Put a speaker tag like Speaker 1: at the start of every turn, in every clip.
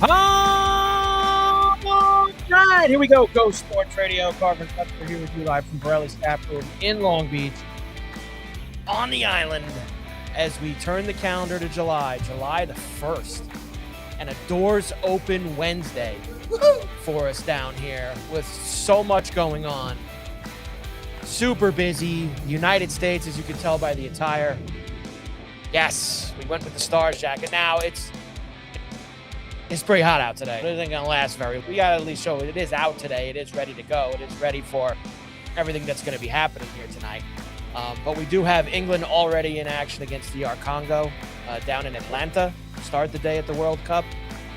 Speaker 1: All right, here we go. Go Sports Radio. Carver and Cuthbert here with you live from Borrelli's Taproom in Long Beach on the island as we turn the calendar to July the 1st. And a doors open Wednesday for us down here with so much going on. Super busy. United States, as you can tell by the attire. Yes, we went with the Stars jacket. Now it's pretty hot out today. It isn't going to last very. We got to at least show it is out today. It is ready to go. It is ready for everything that's going to be happening here tonight. But we do have England already in action against DR Congo down in Atlanta. Start the day at the World Cup.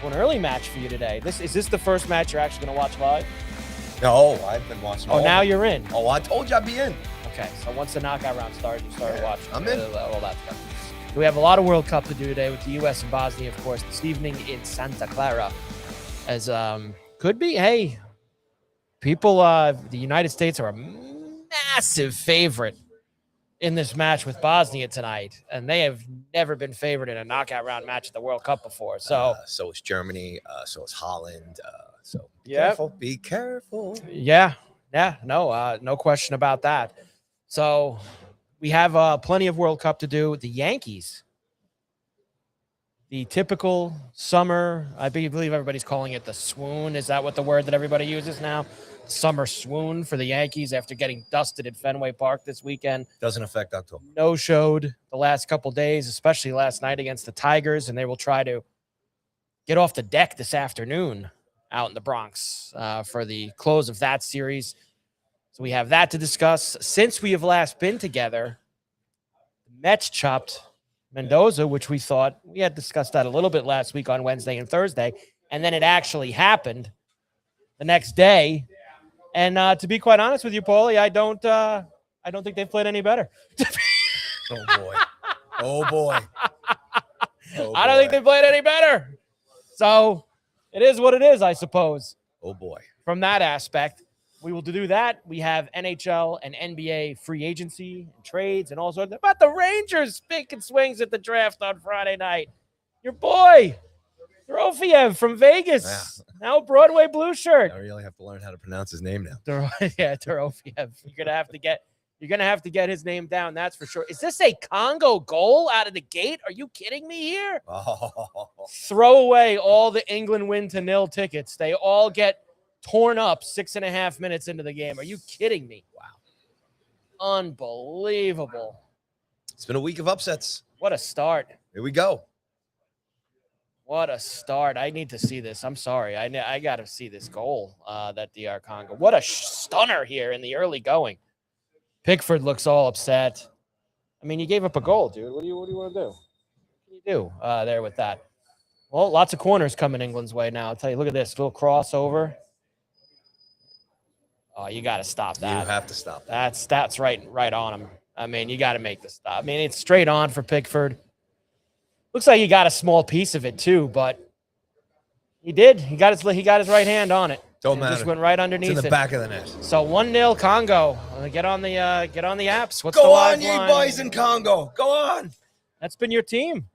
Speaker 1: An early match for you today. Is this the first match you're actually going to watch live?
Speaker 2: No, I've been watching.
Speaker 1: Oh, now you're in.
Speaker 2: Oh, I told you I'd be in.
Speaker 1: Okay, so once the knockout round started, you started watching.
Speaker 2: I'm in.
Speaker 1: All that stuff. We have a lot of World Cup to do today with the U.S. and Bosnia, of course, this evening in Santa Clara. As could be, hey, people, the United States are a massive favorite in this match with Bosnia tonight, and they have never been favored in a knockout round match at the World Cup before. So
Speaker 2: is Germany, so is Holland. So be careful.
Speaker 1: Yeah, no question about that. So we have plenty of World Cup to do. The Yankees, the typical summer, I believe everybody's calling it the swoon. Is that what the word that everybody uses now? Summer swoon for the Yankees after getting dusted at Fenway Park this weekend.
Speaker 2: Doesn't affect October.
Speaker 1: No-showed the last couple days, especially last night against the Tigers, and they will try to get off the deck this afternoon out in the Bronx for the close of that series. So we have that to discuss. Since we have last been together, the Mets chopped Mendoza, which we thought we had discussed that a little bit last week on Wednesday and Thursday, and then it actually happened the next day. And to be quite honest with you, Paulie, I don't think they've played any better.
Speaker 2: Oh boy. Oh boy.
Speaker 1: I don't think they played any better. So it is what it is, I suppose.
Speaker 2: Oh boy.
Speaker 1: From that aspect, we will do that. We have NHL and NBA free agency and trades and all sorts. About the Rangers making swings at the draft on Friday night. Your boy, Dorofiev from Vegas. Yeah. Now Broadway blue shirt.
Speaker 2: I really have to learn how to pronounce his name now.
Speaker 1: Dorofiev. You're gonna have to get his name down. That's for sure. Is this a Congo goal out of the gate? Are you kidding me here?
Speaker 2: Oh.
Speaker 1: Throw away all the England win to 0 tickets. They all get torn up 6.5 minutes into the game. Are you kidding me? Wow. Unbelievable.
Speaker 2: It's been a week of upsets.
Speaker 1: What a start.
Speaker 2: Here we go.
Speaker 1: What a start. I need to see this. I'm sorry. I got to see this goal that DR Congo. What a stunner here in the early going. Pickford looks all upset. I mean, you gave up a goal, dude. What do you want to do? What can you do there with that? Well, lots of corners coming England's way now. I'll tell you, look at this. Little crossover. Oh, you got to stop that.
Speaker 2: You have to stop that.
Speaker 1: That's right on him. I mean, you got to make the stop. I mean, it's straight on for Pickford. Looks like he got a small piece of it too, but he did. He got his right hand on it.
Speaker 2: Don't matter.
Speaker 1: Just went right underneath it.
Speaker 2: It's in the back of the net.
Speaker 1: So 1-0 Congo. Get on the apps. What's
Speaker 2: Go
Speaker 1: the live
Speaker 2: on, ye
Speaker 1: line?
Speaker 2: boys in Congo. Go on.
Speaker 1: That's been your team.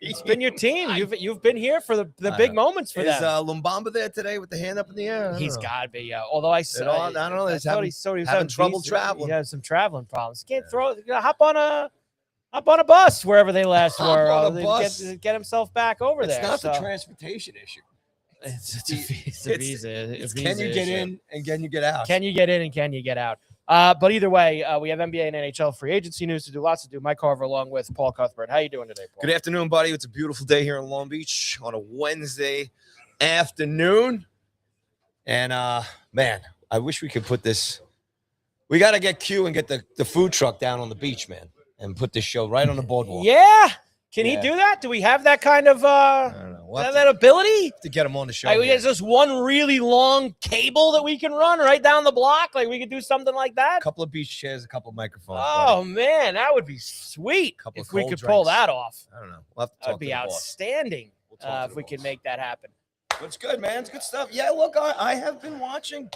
Speaker 1: It's been your team. You've been here for the big moments for them.
Speaker 2: Is Lumbamba there today with the hand up in the air?
Speaker 1: He's got to be. Although I don't
Speaker 2: know. He's having trouble traveling.
Speaker 1: He has some traveling problems. Can't hop on a bus wherever they last were. Get himself back over there.
Speaker 2: It's not the transportation issue.
Speaker 1: It's a visa.
Speaker 2: Can you get in and can you get out?
Speaker 1: Can you get in and can you get out? But either way, we have NBA and NHL free agency news to do. Lots to do. Mike Carver along with Paul Cuthbert. How you doing today, Paul?
Speaker 2: Good afternoon, buddy. It's a beautiful day here in Long Beach on a Wednesday afternoon. And, man, I wish we could put this. We got to get Q and get the food truck down on the beach, man, and put this show right on the boardwalk.
Speaker 1: Yeah. Can he do that? Do we have that kind of
Speaker 2: I don't know.
Speaker 1: that ability
Speaker 2: to get him on the show?
Speaker 1: Like, is this one really long cable that we can run right down the block? Like we could do something like that?
Speaker 2: A couple of beach chairs, a couple of microphones.
Speaker 1: Oh, man, that would be sweet if we could pull that off.
Speaker 2: I don't know. We'll have to talk
Speaker 1: that would be outstanding if we could make that happen.
Speaker 2: It's good, man. It's good stuff. Yeah, look, I have been watching.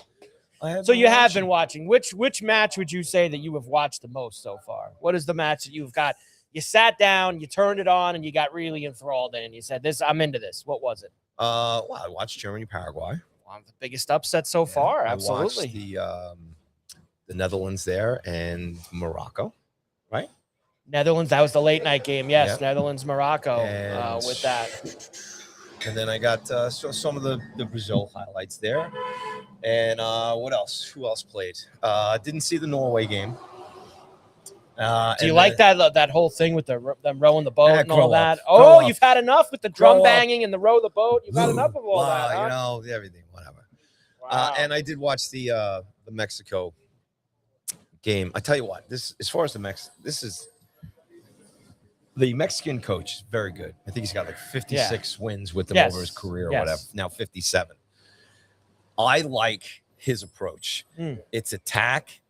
Speaker 1: Have been watching. Which match would you say that you have watched the most so far? What is the match that you've got you sat down, you turned it on, and you got really enthralled in. You said, "I'm into this." What was it?
Speaker 2: Well, I watched Germany, Paraguay.
Speaker 1: One of the biggest upset so far. Absolutely.
Speaker 2: I watched the Netherlands there and Morocco, right?
Speaker 1: Netherlands. That was the late night game. Yes,
Speaker 2: Yep.
Speaker 1: Netherlands, Morocco.
Speaker 2: And
Speaker 1: With that,
Speaker 2: and then I got some of the Brazil highlights there. And what else? Who else played? Didn't see the Norway game.
Speaker 1: do you like that whole thing with them rowing the boat and all
Speaker 2: grow
Speaker 1: that?
Speaker 2: up.
Speaker 1: Oh,
Speaker 2: Grow up.
Speaker 1: you've had enough with the
Speaker 2: Grow
Speaker 1: drum
Speaker 2: up.
Speaker 1: banging and the row the boat. You've had enough of all that, huh?
Speaker 2: You know, everything, whatever.
Speaker 1: Wow.
Speaker 2: And I did watch the Mexico game. I tell you what, this as far as this is the Mexican coach is very good. I think he's got like 56 wins with them over his career or whatever. Now 57. I like his approach. It's attack,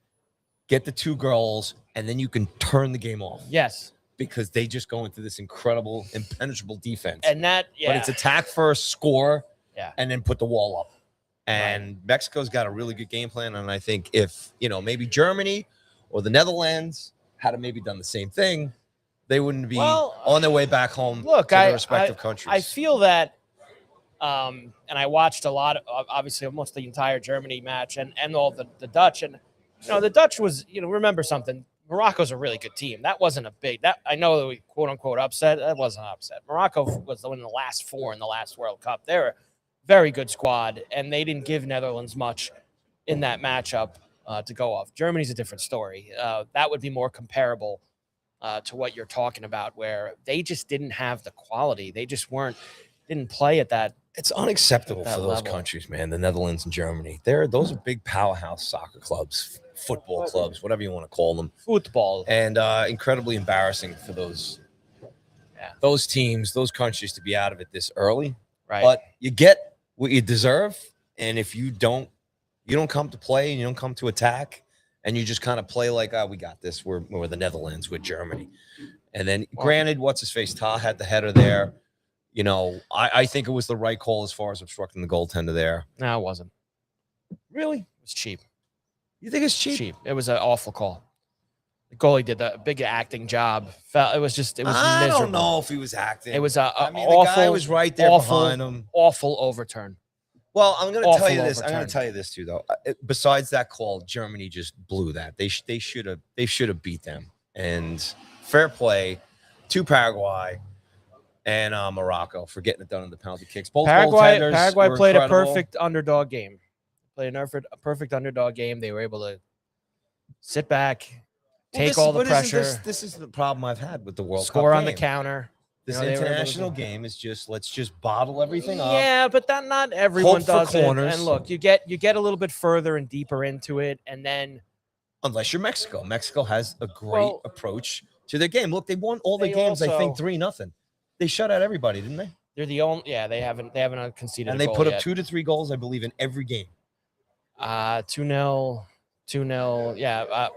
Speaker 2: get the 2 goals, and then you can turn the game off.
Speaker 1: Yes.
Speaker 2: Because they just go into this incredible, impenetrable defense.
Speaker 1: And that,
Speaker 2: But it's attack first, score,
Speaker 1: Yeah.
Speaker 2: and then put the wall up. And Mexico's got a really good game plan. And I think if, maybe Germany or the Netherlands had maybe done the same thing, they wouldn't be on their way back home to their respective countries.
Speaker 1: I feel that, and I watched a lot of, obviously, almost the entire Germany match and all the Dutch. And, the Dutch was, remember something. Morocco's a really good team. That wasn't a big, I know that we quote unquote upset. That wasn't an upset. Morocco was one of the last 4 in the last World Cup. They're a very good squad, and they didn't give Netherlands much in that matchup to go off. Germany's a different story. That would be more comparable to what you're talking about, where they just didn't have the quality. They just didn't play at that.
Speaker 2: It's unacceptable for those countries, man. The Netherlands and Germany. Those are big powerhouse soccer clubs, football clubs, whatever you want to call them.
Speaker 1: Football.
Speaker 2: And incredibly embarrassing for those teams, those countries to be out of it this early.
Speaker 1: Right.
Speaker 2: But you get what you deserve. And if you don't come to play and you don't come to attack and you just kind of play like, we got this. We're the Netherlands, we're Germany. And then granted, what's his face? Ta had the header there. I think it was the right call as far as obstructing the goaltender there.
Speaker 1: No, it wasn't.
Speaker 2: Really?
Speaker 1: It was cheap.
Speaker 2: You think it's cheap?
Speaker 1: Cheap. It was an awful call. The goalie did a big acting job. It was miserable.
Speaker 2: I don't know if he was acting.
Speaker 1: It was awful.
Speaker 2: The guy was right there behind him.
Speaker 1: Awful overturn.
Speaker 2: Well, I'm going to tell you this. I'm going to tell you this too, though. Besides that call, Germany just blew that. They should have beat them. And fair play to Paraguay and Morocco for getting it done in the penalty kicks. Both
Speaker 1: Paraguay
Speaker 2: were
Speaker 1: played
Speaker 2: incredible.
Speaker 1: a perfect underdog game. Played a perfect underdog game. They were able to sit back, take all the pressure.
Speaker 2: This is the problem I've had with the World Cup.
Speaker 1: Score on the counter.
Speaker 2: This international game is let's just bottle everything up.
Speaker 1: Yeah, but not everyone does it.
Speaker 2: Corners.
Speaker 1: And look, you get a little bit further and deeper into it, and then
Speaker 2: unless you're Mexico. Mexico has a great approach to their game. Look, they won all the games, I think 3-0. They shut out everybody, didn't they?
Speaker 1: They're the only they haven't conceded.
Speaker 2: And they put up 2 to 3 goals, I believe, in every game.
Speaker 1: 2-0. Yeah.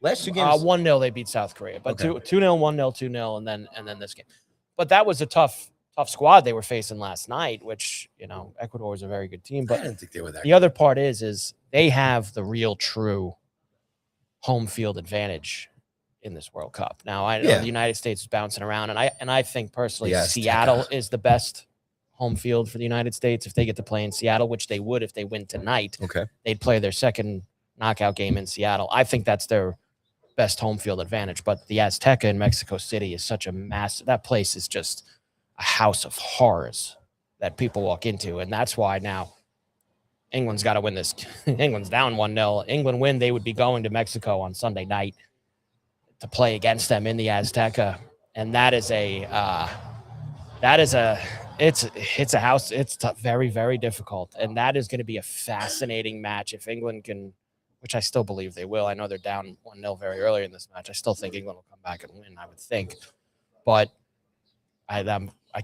Speaker 2: Last 2 games
Speaker 1: 1-0 they beat South Korea. But 2-0, 1-0, 2-0, and then this game. But that was a tough squad they were facing last night, which, Ecuador is a very good team. But
Speaker 2: I didn't think they were that
Speaker 1: the other part is they have the real true home field advantage in this World Cup. Now, I know the United States is bouncing around, and I think personally Seattle is the best home field for the United States. If they get to play in Seattle, which they would if they win tonight, they'd play their second knockout game in Seattle. I think that's their best home field advantage. But the Azteca in Mexico City is such a massive, that place is just a house of horrors that people walk into. And that's why now England's got to win this. England's down 1-0. England win, they would be going to Mexico on Sunday night to play against them in the Azteca. And it's a house. It's very, very difficult. And that is going to be a fascinating match if England can, which I still believe they will. I know they're down 1-0 very early in this match. I still think England will come back and win, I would think. But I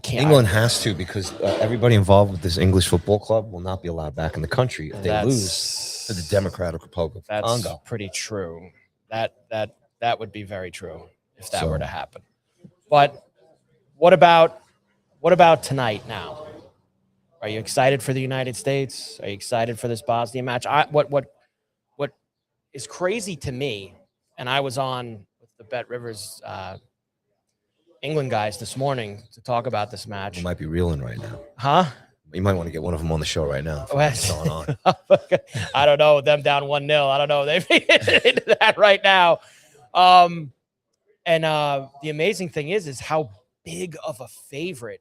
Speaker 1: can't.
Speaker 2: England has to, because everybody involved with this English football club will not be allowed back in the country if they lose to the Democratic Republic of Congo.
Speaker 1: That's pretty true. That would be very true if that were to happen. But what about tonight now? Are you excited for the United States? Are you excited for this Bosnia match? What is crazy to me, and I was on with the Bet Rivers England guys this morning to talk about this
Speaker 2: We
Speaker 1: match.
Speaker 2: might be reeling right now.
Speaker 1: Huh?
Speaker 2: You might want to get one of them on the show right now. What's going on?
Speaker 1: I don't know. Them down 1-0. I don't know. They've into that right now. The amazing thing is how big of a favorite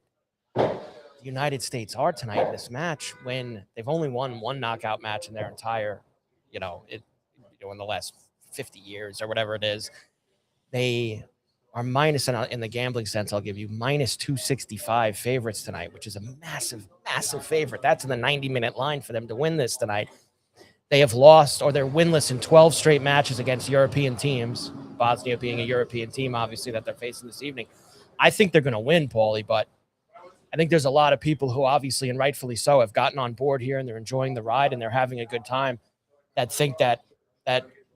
Speaker 1: the United States are tonight in this match when they've only won one knockout match in their entire, in the last 50 years or whatever it is. They are minus, in the gambling sense, I'll give you minus 265 favorites tonight, which is a massive, massive favorite. That's in the 90-minute line for them to win this tonight. They have lost, or they're winless in 12 straight matches against European teams, Bosnia being a European team, obviously, that they're facing this evening. I think they're going to win, Paulie, but I think there's a lot of people who obviously, and rightfully so, have gotten on board here and they're enjoying the ride and they're having a good time, that think that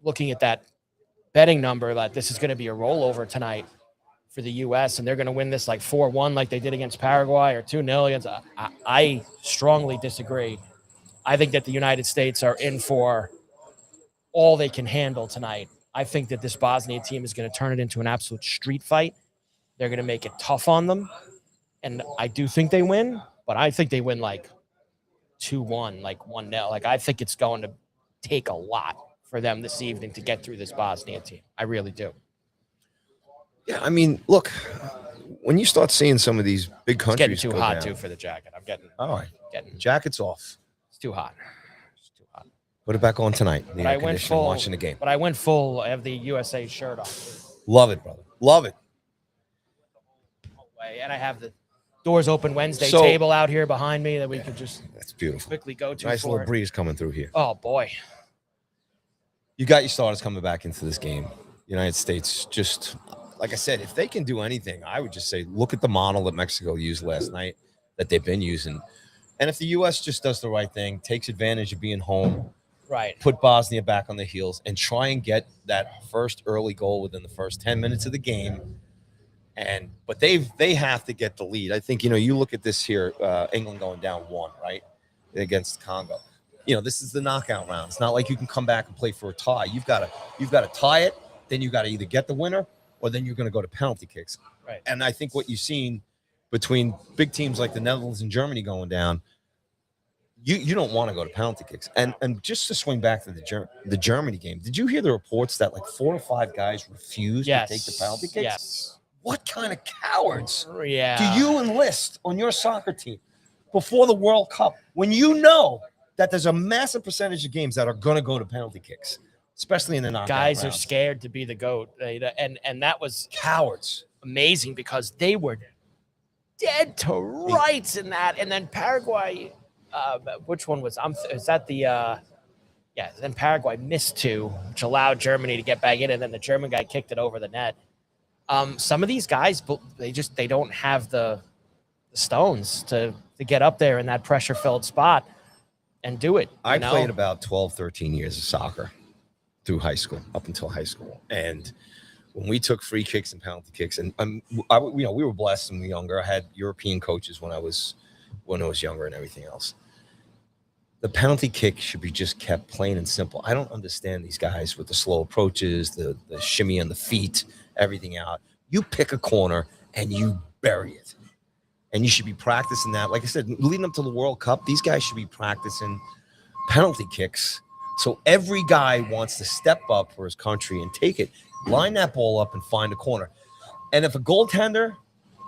Speaker 1: looking at that betting number, that this is going to be a rollover tonight for the U.S. and they're going to win this like 4-1 like they did against Paraguay or 2-0. I strongly disagree. I think that the United States are in for all they can handle tonight. I think that this Bosnia team is going to turn it into an absolute street fight. They're going to make it tough on them. And I do think they win, but I think they win like 2-1, like 1-0. Like I think it's going to take a lot for them this evening to get through this Bosnia team. I really do.
Speaker 2: Yeah, I mean, look, when you start seeing some of these big countries,
Speaker 1: it's getting too hot too for the jacket. I'm getting
Speaker 2: jacket's off.
Speaker 1: It's too hot. It's too hot.
Speaker 2: Put it back on tonight.
Speaker 1: But I went full
Speaker 2: watching the game.
Speaker 1: But I went full. I have the USA shirt on.
Speaker 2: Love it, brother. Love it.
Speaker 1: And I have the Doors Open Wednesday table out here behind me that we could just
Speaker 2: that's beautiful.
Speaker 1: Quickly go to.
Speaker 2: Nice little breeze coming through here.
Speaker 1: Oh boy.
Speaker 2: You got your starters coming back into this game. United States, just like I said, if they can do anything, I would just say look at the model that Mexico used last night that they've been using. And if the U.S. just does the right thing, takes advantage of being home,
Speaker 1: right,
Speaker 2: put Bosnia back on the heels and try and get that first early goal within the first 10 minutes of the game. But they have to get the lead. I think, you look at this here, England going down 1, right, against Congo. This is the knockout round. It's not like you can come back and play for a tie. You've got to tie it. Then you got to either get the winner or then you're going to go to penalty kicks.
Speaker 1: Right.
Speaker 2: And I think what you've seen between big teams like the Netherlands and Germany going down, you don't want to go to penalty kicks. And just to swing back to the Germany game, did you hear the reports that like 4 or 5 guys refused to take the penalty kicks?
Speaker 1: Yes.
Speaker 2: What kind of cowards do
Speaker 1: Yeah.
Speaker 2: you enlist on your soccer team before the World Cup when you know that there's a massive percentage of games that are going to go to penalty kicks, especially in the knockout
Speaker 1: Guys
Speaker 2: rounds?
Speaker 1: are scared to be the GOAT. And that was
Speaker 2: Cowards.
Speaker 1: amazing because they were dead to rights in that. And then Paraguay, which one was? Is that the? Then Paraguay missed 2, which allowed Germany to get back in, and then the German guy kicked it over the net. Some of these guys, they don't have the stones to get up there in that pressure-filled spot and do it.
Speaker 2: I played about 12, 13 years of soccer through high school, up until high school. And when we took free kicks and penalty kicks, and we were blessed when we were younger. I had European coaches when I was younger and everything else. The penalty kick should be just kept plain and simple. I don't understand these guys with the slow approaches, the shimmy on the feet, everything out. You pick a corner and you bury it. And you should be practicing that. Like I said, leading up to the World Cup, these guys should be practicing penalty kicks. So every guy wants to step up for his country and take it. Line that ball up and find a corner. And if a goaltender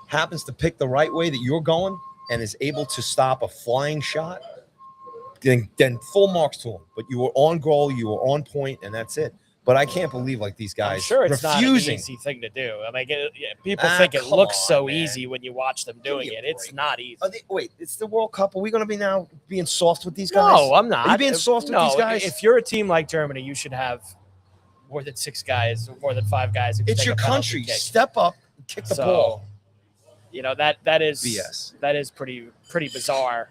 Speaker 2: happens to pick the right way that you're going and is able to stop a flying shot, then full marks to him. But you were on goal, you were on point, and that's it. But I can't believe like these guys
Speaker 1: I'm sure it's
Speaker 2: refusing.
Speaker 1: not an easy thing to do. I mean, people think it looks so easy when you watch them doing it. It's not easy.
Speaker 2: Wait, it's the World Cup. Are we going to be now being soft with these guys?
Speaker 1: No, I'm not.
Speaker 2: Are you being soft with these guys?
Speaker 1: If you're a team like Germany, you should have more than 6 guys, or more than 5 guys. Who can
Speaker 2: It's
Speaker 1: take
Speaker 2: your
Speaker 1: a penalty
Speaker 2: country.
Speaker 1: kick.
Speaker 2: Step up and kick the ball.
Speaker 1: That is
Speaker 2: BS.
Speaker 1: That is pretty bizarre.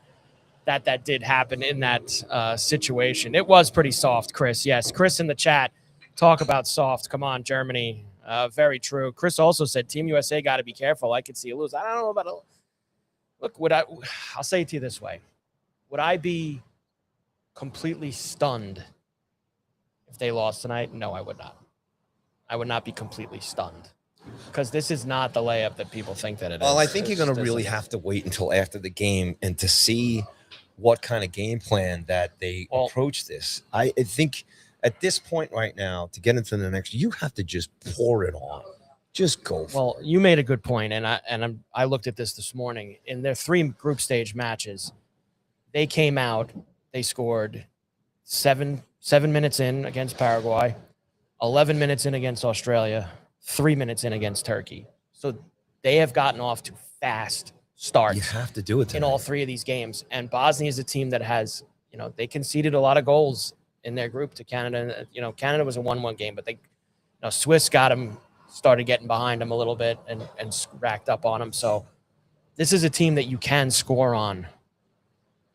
Speaker 1: That did happen in that situation. It was pretty soft, Chris. Yes, Chris in the chat. Talk about soft. Come on, Germany. Very true. Chris also said Team USA got to be careful. I could see you lose. I don't know about it. Look, I'll say it to you this way. Would I be completely stunned if they lost tonight? No, I would not. I would not be completely stunned. because this is not the layup that people think that it is.
Speaker 2: Well, I think
Speaker 1: It
Speaker 2: you're going to
Speaker 1: just
Speaker 2: really
Speaker 1: isn't.
Speaker 2: have to wait until after the game and to see what kind of game plan that they
Speaker 1: Well-
Speaker 2: approach this. I think at this point right now, to get into the next, you have to just pour it on. Just go for
Speaker 1: Well, you made a good point, and I looked at this morning. In their 3 group stage matches, they came out, they scored 7 minutes in against Paraguay, 11 minutes in against Australia, 3 minutes in against Turkey. So they have gotten off to fast starts.
Speaker 2: You have to do it
Speaker 1: in
Speaker 2: tonight.
Speaker 1: all 3 of these games. And Bosnia is a team that has, they conceded a lot of goals in their group to Canada. Canada was a 1-1 game, but Swiss got them, started getting behind them a little bit and racked up on them. So this is a team that you can score on.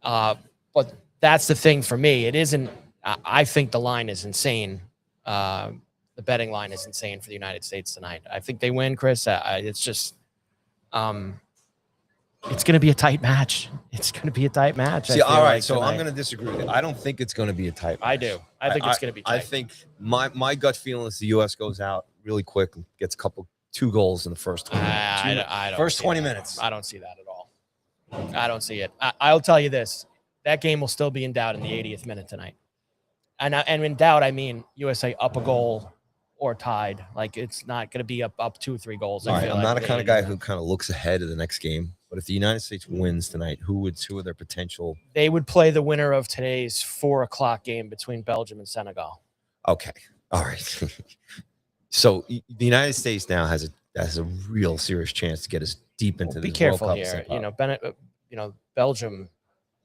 Speaker 1: But that's the thing for me. It isn't, I think the line is insane. The betting line is insane for the United States tonight. I think they win, Chris. It's just, it's going to be a tight match. It's going to be a tight match.
Speaker 2: See, all right, so I'm going to disagree with you. I don't think it's going to be a tight match.
Speaker 1: I do. I think it's going to be tight.
Speaker 2: I think my gut feeling is the U.S. goes out really quick and gets 2 goals in the first 20 minutes.
Speaker 1: I don't
Speaker 2: First
Speaker 1: see
Speaker 2: 20
Speaker 1: that.
Speaker 2: minutes.
Speaker 1: I don't see that at all. I don't see it. I'll tell you this. That game will still be in doubt in the 80th minute tonight. And in doubt, I mean USA up a goal or tied. Like, it's not going to be up 2 or 3 goals.
Speaker 2: All right, I'm not a kind of guy who
Speaker 1: would.
Speaker 2: kind of looks ahead of the next game. But if the United States wins tonight, who are their potential?
Speaker 1: They would play the winner of today's 4:00 game between Belgium and Senegal.
Speaker 2: Okay, all right. So the United States now has a real serious chance to get us deep into
Speaker 1: Be
Speaker 2: this
Speaker 1: careful
Speaker 2: World Cup
Speaker 1: here.
Speaker 2: setup.
Speaker 1: Belgium.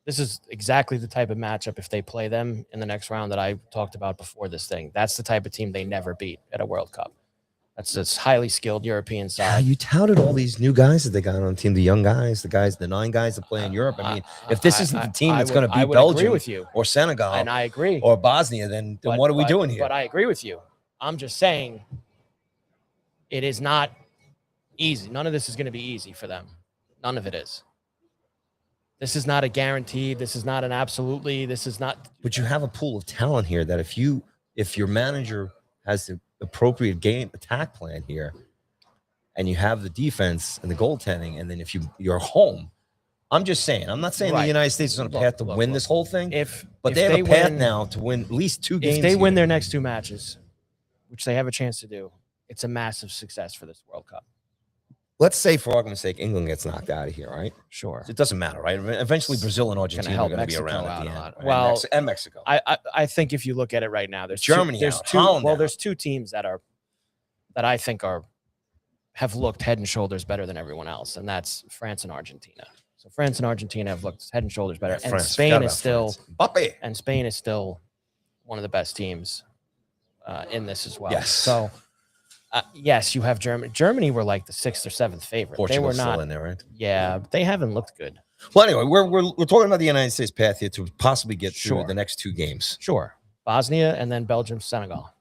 Speaker 1: This is exactly the type of matchup if they play them in the next round that I talked about before this thing. That's the type of team they never beat at a World Cup. That's this highly skilled European
Speaker 2: Yeah,
Speaker 1: side.
Speaker 2: you touted all these new guys that they got on the team, the young guys, the 9 guys that play in Europe. I mean, if this isn't the team that's going to beat
Speaker 1: agree
Speaker 2: Belgium
Speaker 1: with you,
Speaker 2: or Senegal
Speaker 1: and I agree.
Speaker 2: or Bosnia, then what are we doing here?
Speaker 1: But I agree with you. I'm just saying it is not easy. None of this is going to be easy for them. None of it is. This is not a guaranteed. This is not an absolutely. This is not.
Speaker 2: But you have a pool of talent here that if your manager has the appropriate game attack plan here, and you have the defense and the goaltending, and then if you're home, I'm just saying. I'm not saying the United States is on a path to win this whole thing. But they have a path now to win at least 2 games.
Speaker 1: If they win their next 2 matches, which they have a chance to do, it's a massive success for this World Cup.
Speaker 2: Let's say, for argument's sake, England gets knocked out of here, right?
Speaker 1: Sure.
Speaker 2: It doesn't matter, right? Eventually, Brazil and Argentina are going to be around at the end.
Speaker 1: Right?
Speaker 2: Well, and Mexico.
Speaker 1: I think if you look at it right now, there's
Speaker 2: Germany.
Speaker 1: There's there's 2 teams that I think have looked head and shoulders better than everyone else, and that's France and Argentina. So France and Argentina have looked head and shoulders better, and Spain is still one of the best teams in this as well.
Speaker 2: Yes.
Speaker 1: So. Yes, you have Germany. Germany were like the 6th or 7th favorite.
Speaker 2: Portugal's
Speaker 1: they were not
Speaker 2: still in there, right?
Speaker 1: Yeah, but they haven't looked good.
Speaker 2: Well, anyway, we're talking about the United States path here to possibly get through the next 2 games.
Speaker 1: Sure, Bosnia and then Belgium, Senegal.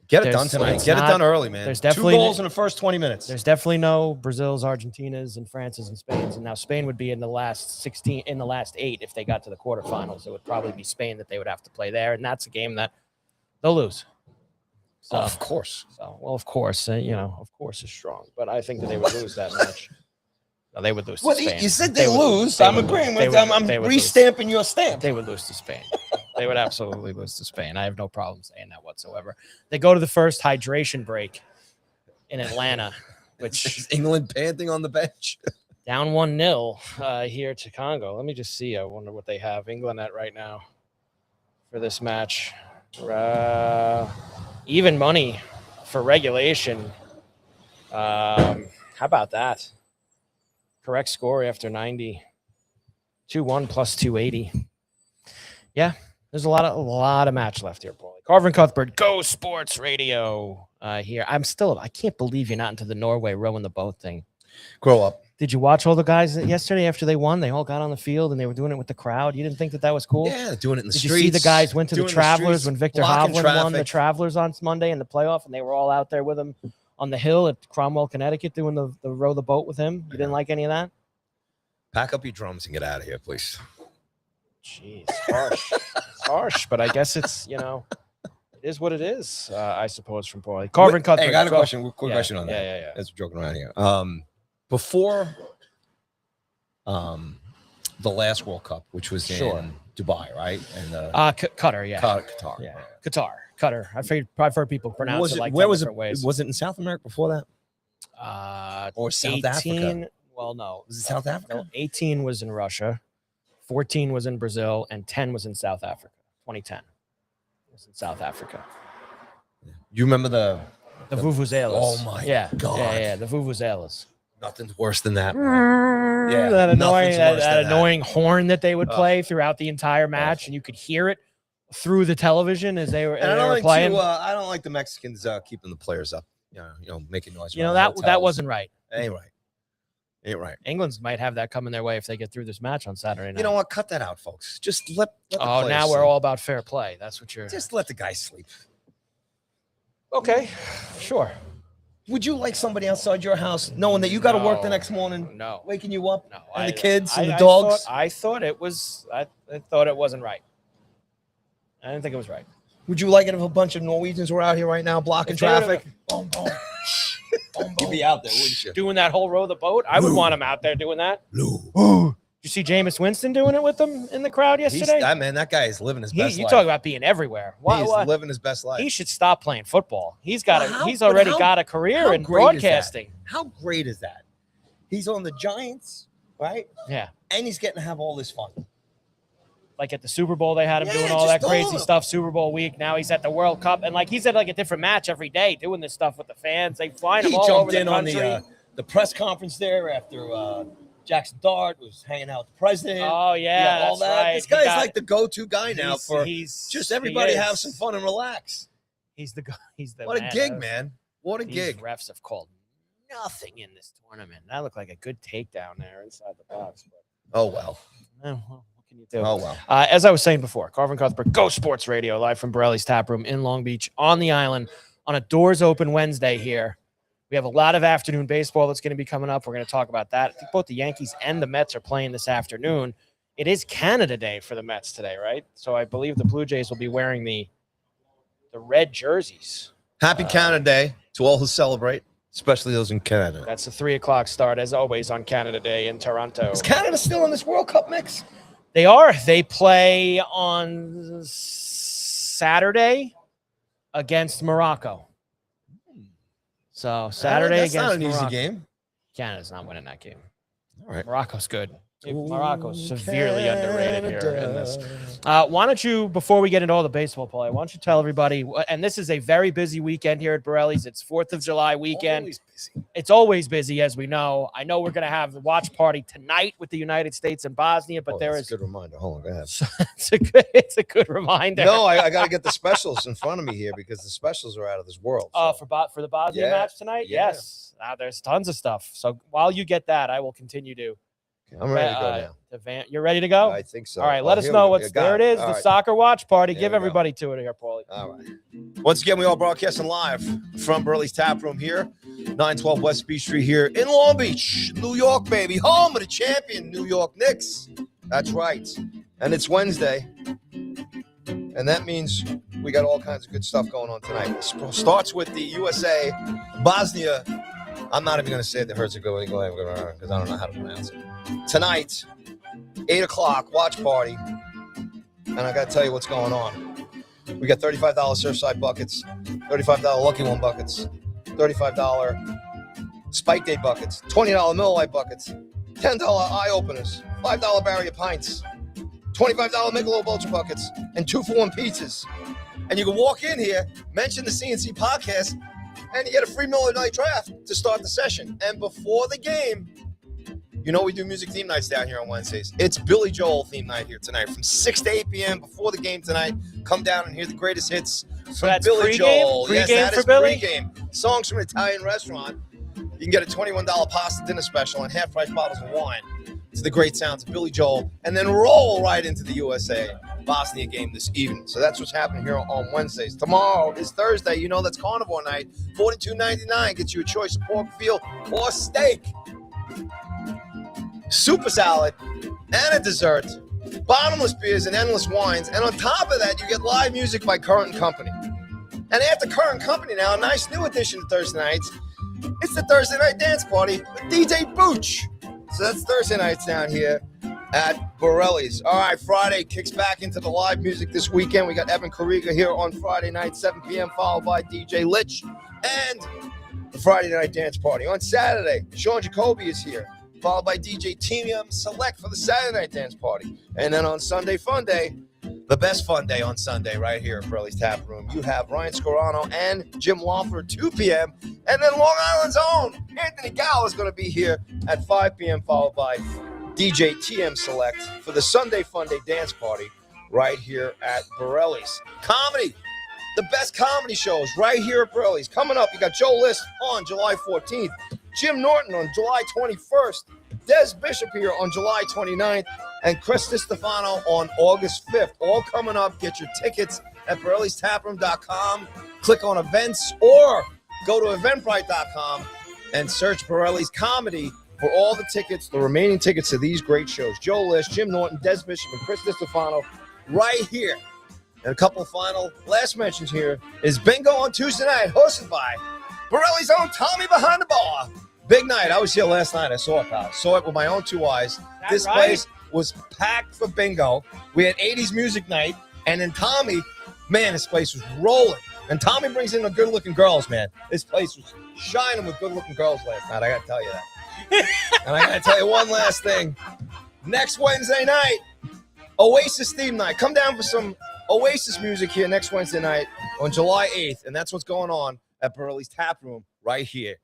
Speaker 2: Get it done tonight. Get it done early, man.
Speaker 1: There's definitely
Speaker 2: 2 goals in the first 20 minutes.
Speaker 1: There's definitely no Brazil's, Argentina's, and France's and Spain's, and now Spain would be in the last 16, in the last 8 if they got to the quarterfinals. It would probably be Spain that they would have to play there, and that's a game that they'll lose. So,
Speaker 2: of course.
Speaker 1: Of course, of course is strong, but I think that they would lose that match. No, they would lose to Spain.
Speaker 2: You said they lose. I'm agreeing with them. I'm restamping your stamp.
Speaker 1: They would lose to Spain. They would absolutely lose to Spain. I have no problem saying that whatsoever. They go to the first hydration break in Atlanta, which
Speaker 2: is England panting on the bench.
Speaker 1: Down 1-0 here to Congo. Let me just see. I wonder what they have England at right now for this match. Even money for regulation. How about that? Correct score after 90. 2-1 plus 280. Yeah, there's a lot of match left here, Paulie. Carver and Cuthbert, Go Sports Radio here. I can't believe you're not into the Norway rowing the boat thing.
Speaker 2: Grow up.
Speaker 1: Did you watch all the guys yesterday after they won? They all got on the field and they were doing it with the crowd. You didn't think that was cool?
Speaker 2: Yeah, doing it in the streets.
Speaker 1: Did you see the guys went to the Travelers when Victor Hovland won the
Speaker 2: traffic.
Speaker 1: Travelers on Monday in the playoff, and they were all out there with him on the hill at Cromwell, Connecticut, doing the row the boat with him? You didn't like any of that?
Speaker 2: Pack up your drums and get out of here, please.
Speaker 1: Jeez, harsh. It's harsh, but I guess it's It is what it is, I suppose, from Borrelli. Carver and Cuthbert.
Speaker 2: Hey, I got a question. Quick question on that.
Speaker 1: Yeah.
Speaker 2: As we're joking around here. Before the last World Cup, which was in Dubai, right? And
Speaker 1: Qatar, yeah.
Speaker 2: Qatar.
Speaker 1: Yeah. Qatar. I've heard people pronounce it like
Speaker 2: where was
Speaker 1: different ways.
Speaker 2: Was it in South America before that? Or South Africa?
Speaker 1: Well, no.
Speaker 2: Was it South Africa?
Speaker 1: No, 18 was in Russia, 14 was in Brazil, and 10 was in South Africa. 2010 was in South Africa.
Speaker 2: You remember the
Speaker 1: Vuvuzelas?
Speaker 2: Oh my God!
Speaker 1: Yeah, the Vuvuzelas.
Speaker 2: Nothing's worse than that.
Speaker 1: That annoying horn that they would play throughout the entire match, and you could hear it through the television as they were playing.
Speaker 2: I don't like the Mexicans keeping the players up. You know, making noise.
Speaker 1: That wasn't right.
Speaker 2: Ain't right.
Speaker 1: England's might have that coming their way if they get through this match on Saturday night.
Speaker 2: You know what? Cut that out, folks. Just let the
Speaker 1: now
Speaker 2: players
Speaker 1: we're
Speaker 2: sleep.
Speaker 1: all about fair play. That's what you're.
Speaker 2: Just let the guys sleep.
Speaker 1: Okay, sure.
Speaker 2: Would you like somebody outside your house knowing that you got to work the next morning?
Speaker 1: No.
Speaker 2: Waking you up?
Speaker 1: No.
Speaker 2: And the kids and the dogs?
Speaker 1: I thought it was. I thought it wasn't right. I didn't think it was right.
Speaker 2: Would you like it if a bunch of Norwegians were out here right now blocking traffic? Boom, boom. You'd be out there, wouldn't you?
Speaker 1: Doing that whole row of the boat? I would want him out there doing that.
Speaker 2: Lou.
Speaker 1: Did you see Jameis Winston doing it with them in the crowd yesterday?
Speaker 2: That guy is living his best life.
Speaker 1: You talk about being everywhere.
Speaker 2: He's living his best life.
Speaker 1: He should stop playing football. He's already got a career in broadcasting.
Speaker 2: How great is that? He's on the Giants, right?
Speaker 1: Yeah.
Speaker 2: And he's getting to have all this fun.
Speaker 1: Like at the Super Bowl, they had him doing all that crazy stuff. Super Bowl week. Now he's at the World Cup, and he's at a different match every day, doing this stuff with the fans. They fly him all over the country. He jumped in on
Speaker 2: the press conference there after Jackson Dart was hanging out with the president.
Speaker 1: Oh yeah,
Speaker 2: all that.
Speaker 1: Right.
Speaker 2: This guy's like the go-to guy now for everybody have some fun and relax.
Speaker 1: He's the
Speaker 2: what a gig, man! What a gig!
Speaker 1: Refs have called nothing in this tournament. That looked like a good takedown there inside the box. But,
Speaker 2: oh well.
Speaker 1: What can you do?
Speaker 2: Oh well.
Speaker 1: As I was saying before, Carver and Cuthbert, Go Sports Radio, live from Borrelli's Taproom in Long Beach on the island on a doors open Wednesday here. We have a lot of afternoon baseball that's going to be coming up. We're going to talk about that. I think both the Yankees and the Mets are playing this afternoon. It is Canada Day for the Mets today, right? So I believe the Blue Jays will be wearing the red jerseys.
Speaker 2: Happy Canada Day to all who celebrate, especially those in Canada.
Speaker 1: That's a 3:00 start, as always, on Canada Day in Toronto.
Speaker 2: Is Canada still in this World Cup mix?
Speaker 1: They are. They play on Saturday against Morocco. So Saturday
Speaker 2: that's
Speaker 1: against
Speaker 2: not an
Speaker 1: Morocco.
Speaker 2: easy game.
Speaker 1: Canada's not winning that game.
Speaker 2: All right.
Speaker 1: Morocco's good. Morocco's severely underrated here in this. Why don't you, before we get into all the baseball play, why don't you tell everybody, and this is a very busy weekend here at Borrelli's. It's 4th of July weekend.
Speaker 2: Always busy.
Speaker 1: It's always busy, as we know. I know we're going to have a watch party tonight with the United States and Bosnia, but there is
Speaker 2: a good reminder. Hold on, go ahead.
Speaker 1: It's a good reminder.
Speaker 2: No, I got to get the specials in front of me here because the specials are out of this world.
Speaker 1: So. For the Bosnia match tonight?
Speaker 2: Yeah.
Speaker 1: Yes. There's tons of stuff. So while you get that, I will continue to.
Speaker 2: I'm ready to go now.
Speaker 1: You're ready to go?
Speaker 2: I think so.
Speaker 1: All right, let us know what's there. It is the soccer watch party. Give everybody to it here, Paulie.
Speaker 2: All right. Once again, we are broadcasting live from Borrelli's Taproom here, 912 West Beach Street here in Long Beach, New York, baby, home of the champion New York Knicks. That's right. And it's Wednesday, and that means we got all kinds of good stuff going on tonight. It starts with the USA Bosnia. I'm not even going to say the Herzegovina because I don't know how to pronounce it. Tonight, 8 o'clock, watch party. And I got to tell you what's going on. We got $35 Surfside buckets, $35 Lucky One buckets, $35 Spike Day buckets, $20 Miller Lite buckets, $10 Eye Openers, $5 Barrier Pints, $25 Michelob Ultra buckets, and 2-for-1 pizzas. And you can walk in here, mention the CNC podcast, and you get a free Miller Lite draft to start the session. And before the game, you know we do music theme nights down here on Wednesdays. It's Billy Joel theme night here tonight from 6 to 8 p.m. before the game tonight. Come down and hear the greatest hits from Billy Joel.
Speaker 1: Pre-game for Billy?
Speaker 2: Pre-game. Songs from an Italian restaurant. You can get a $21 pasta dinner special and half-price bottles of wine to the great sounds of Billy Joel, and then roll right into the USA Bosnia game this evening. So that's what's happening here on Wednesdays. Tomorrow is Thursday. You know that's carnivore night. $42.99 gets you a choice of pork, veal, or steak. Super salad and a dessert, bottomless beers and endless wines, and on top of that, you get live music by Current & Company. And after Current Company now, a nice new addition to Thursday nights. It's the Thursday Night Dance Party with DJ Booch. So that's Thursday nights down here at Borrelli's. All right, Friday kicks back into the live music this weekend. We got Evan Kariga here on Friday night, 7 p.m., followed by DJ Litch and the Friday Night Dance Party. On Saturday, Sean Jacoby is here, followed by DJ Temium Select for the Saturday Night Dance Party. And then on Sunday, Fun Day, the best fun day on Sunday right here at Borrelli's Taproom. You have Ryan Scorano and Jim Lawford, 2 p.m. And then Long Island's own Anthony Gow is going to be here at 5 p.m., followed by DJ TM Select for the Sunday Fun Day Dance Party right here at Borrelli's. Comedy, the best comedy shows right here at Borrelli's. Coming up, you got Joe List on July 14th, Jim Norton on July 21st, Des Bishop here on July 29th, and Chris DiStefano on August 5th. All coming up. Get your tickets at Borrelli'sTaproom.com. Click on events or go to Eventbrite.com and search Borrelli's Comedy for all the tickets, the remaining tickets to these great shows. Joe List, Jim Norton, Des Bishop, and Chris DiStefano right here. And a couple final last mentions here is Bingo on Tuesday night, hosted by Borrelli's own Tommy Behind the Bar. Big night. I was here last night. I saw it, pal. Saw it with my own 2 eyes. This place was packed for bingo. We had 80s music night. And then Tommy, man, this place was rolling. And Tommy brings in the good-looking girls, man. This place was shining with good-looking girls last night. I got to tell you that. And I got to tell you one last thing. Next Wednesday night, Oasis theme night. Come down for some Oasis music here next Wednesday night on July 8th. And that's what's going on at Borrelli's Taproom right here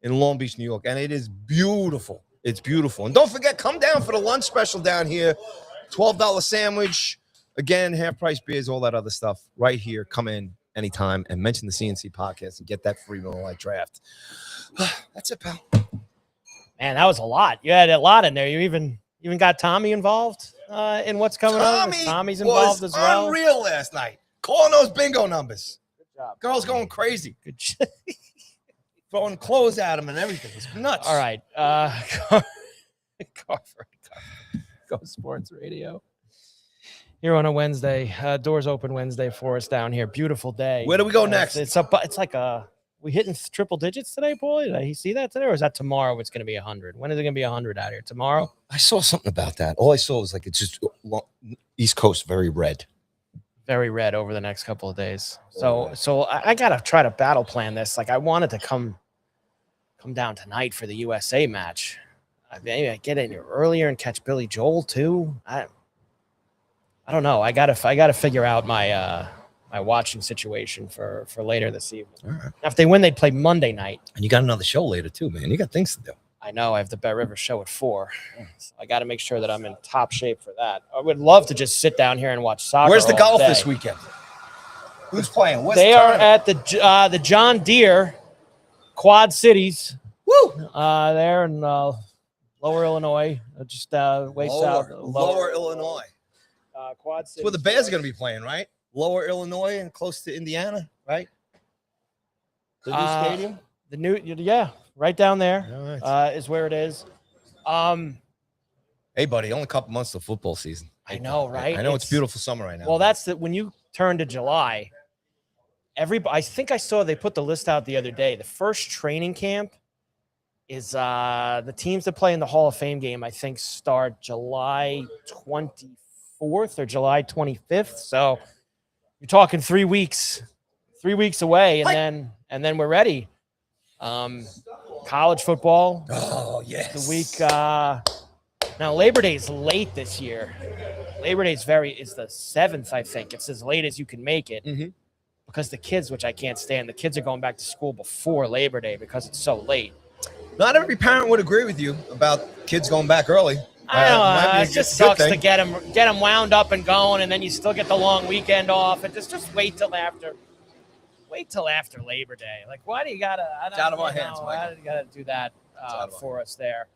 Speaker 2: in Long Beach, New York. And it is beautiful. It's beautiful. And don't forget, come down for the lunch special down here. $12 sandwich. Again, half-price beers, all that other stuff right here. Come in anytime and mention the CNC podcast and get that free Miller Lite draft. That's it, pal.
Speaker 1: Man, that was a lot. You had a lot in there. You even got Tommy involved in what's coming on. Tommy's involved as well.
Speaker 2: Unreal last night. Calling those bingo numbers.
Speaker 1: Good job.
Speaker 2: Girls going crazy.
Speaker 1: Good job.
Speaker 2: Throwing clothes at him and everything. It's nuts.
Speaker 1: All right. Carver Go Sports Radio. Here on a Wednesday. Doors open Wednesday for us down here. Beautiful day.
Speaker 2: Where do we go next?
Speaker 1: It's like we hitting triple digits today, boy. Did I see that today? Or is that tomorrow? It's going to be 100. When is it going to be 100 out here? Tomorrow?
Speaker 2: I saw something about that. All I saw was like it's just East Coast very red.
Speaker 1: Very red over the next couple of days. So I got to try to battle plan this. Like I wanted to come down tonight for the USA match. Maybe I get in here earlier and catch Billy Joel too. I don't know. I gotta figure out my my watching situation for later this evening.
Speaker 2: All right.
Speaker 1: Now, if they win, they'd play Monday night.
Speaker 2: And you got another show later too, man. You got things to do.
Speaker 1: I know. I have the Bear River show at 4. So I got to make sure that I'm in top shape for that. I would love to just sit down here and watch soccer.
Speaker 2: Where's the golf
Speaker 1: day.
Speaker 2: this weekend? Who's playing?
Speaker 1: They are at the John Deere Quad Cities.
Speaker 2: Woo!
Speaker 1: There in Lower Illinois, just way south.
Speaker 2: Lower Illinois.
Speaker 1: Quad Cities.
Speaker 2: That's where the Bears are going to be playing, right? Lower Illinois and close to Indiana, right? The new stadium?
Speaker 1: The new, right down there is where it is.
Speaker 2: Hey, buddy, only a couple months till football season.
Speaker 1: I know, right?
Speaker 2: I know it's beautiful summer right now.
Speaker 1: Well, that's when you turn to July. I think I saw they put the list out the other day. The first training camp is the teams that play in the Hall of Fame game, I think, start July 24th or July 25th. So you're talking 3 weeks away, and then we're ready. College football.
Speaker 2: Oh, yes.
Speaker 1: The week. Now Labor Day is late this year. Labor Day is the 7th, I think. It's as late as you can make it.
Speaker 2: Mm-hmm.
Speaker 1: Because the kids, which I can't stand, the kids are going back to school before Labor Day because it's so late.
Speaker 2: Not every parent would agree with you about kids going back early.
Speaker 1: I know. It just sucks to get them wound up and going, and then you still get the long weekend off, and just wait till after Labor Day. Like, why do you gotta?
Speaker 2: It's out of our hands, Michael.
Speaker 1: Why do you gotta do that for us there